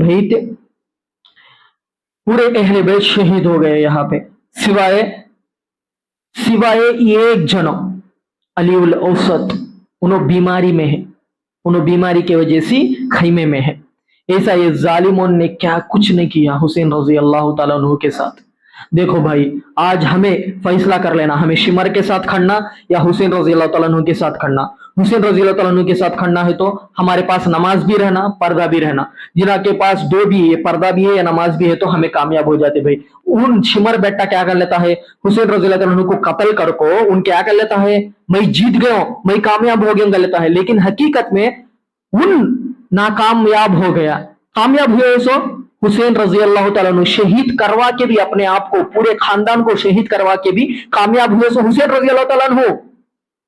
बैत शहीद हो गए यहाँ पे, सिवाय एक जनो अली उल औसत, उन्होंने बीमारी में है, उन्होंने बीमारी की वजह से खैमे में है। ऐसा ये जालिमों ने क्या कुछ नहीं किया हुसैन रजी अल्लाह ताला अन्हु के साथ। देखो भाई, आज हमें फैसला कर लेना, हमें शिमर के साथ खड़ना या हुसैन रजी अल्लाह ताला अन्हु के साथ खड़ना। हुसैन रजी अल्लाह ताला अन्हु के साथ खड़ना है तो हमारे पास नमाज भी रहना, पर्दा भी रहना। जिना के पास दो भी है, पर्दा भी है या नमाज भी है, तो हमें कामयाब हो जाते भाई। उन शिमर बेटा क्या कर लेता है, हुसैन रजी अल्लाह ताला अन्हु को कत्ल कर को उन क्या कर लेता है, मैं जीत गया हूं, मैं कामयाब हो गया कर लेता है। लेकिन हकीकत में उन नाकामयाब हो गया। कामयाब हुए सो हुसैन रजी अल्लाह ताला अन्हु शहीद करवा के भी, अपने आप को पूरे खानदान को शहीद करवा के भी कामयाब हुए सो हुसैन रजी अल्लाह ताला अन्हु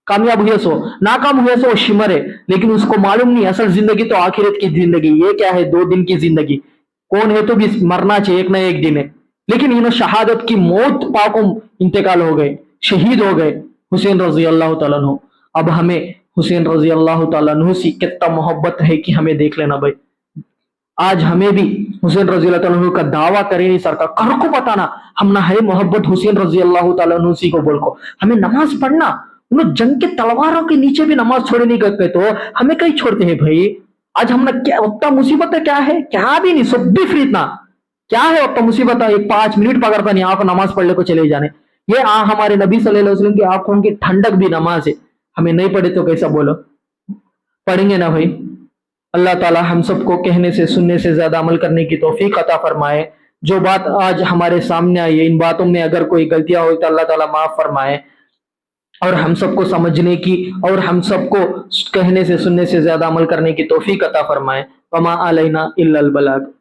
कामयाब हुए सो। नाकाम हुए सो शिमर है, लेकिन उसको मालूम नहीं असल जिंदगी तो आखिरत की जिंदगी, ये क्या है 2 दिन की जिंदगी, कौन है तो भी मरना चाहिए एक ना एक दिन है। लेकिन इन्होंने शहादत की मौत पाको इंतकाल हो गए, शहीद हो गए हुसैन रजी अल्लाह ताला अन्हु। अब हमें हुसैन रजी अल्लाह ताला अन्हु से कितना मोहब्बत है कि हमें देख लेना भाई। आज हमें भी हुसैन रजी अल्लाह ताला अन्हु का दावा करे नहीं सरकार, कर को बताना हम ना है मोहब्बत हुसैन रजी अल्लाह ताला अन्हु सी को बोल को। हमें नमाज पढ़ना, उन्होंने जंग के तलवारों के नीचे भी नमाज छोड़े नहीं करते तो हमें कहीं छोड़ते हैं भाई। आज हमने क्या उतना मुसीबत है, क्या है, क्या भी नहीं, सब भी फ्री ना, क्या है उतना मुसीबत है, एक 5 मिनट पकड़ता नहीं, आप नमाज पढ़ ले को चले जाने। ये हमारे नबी सल्लल्लाहु अलैहि वसल्लम की आंखों की ठंडक भी नमाज है। हमें नहीं पढ़े तो कैसा बोलो, पढ़ेंगे ना भाई। अल्लाह ताला हम सबको कहने से सुनने से ज्यादा अमल करने की तौफीक अता फरमाए। जो बात आज हमारे सामने आई है, इन बातों में अगर कोई गलतियां हुई तो अल्लाह ताला माफ फरमाए, और हम सबको समझने की और हम सबको कहने से सुनने से ज्यादा अमल करने की तौफीक अता फरमाए। वमा अलैना इल्लल बलाग।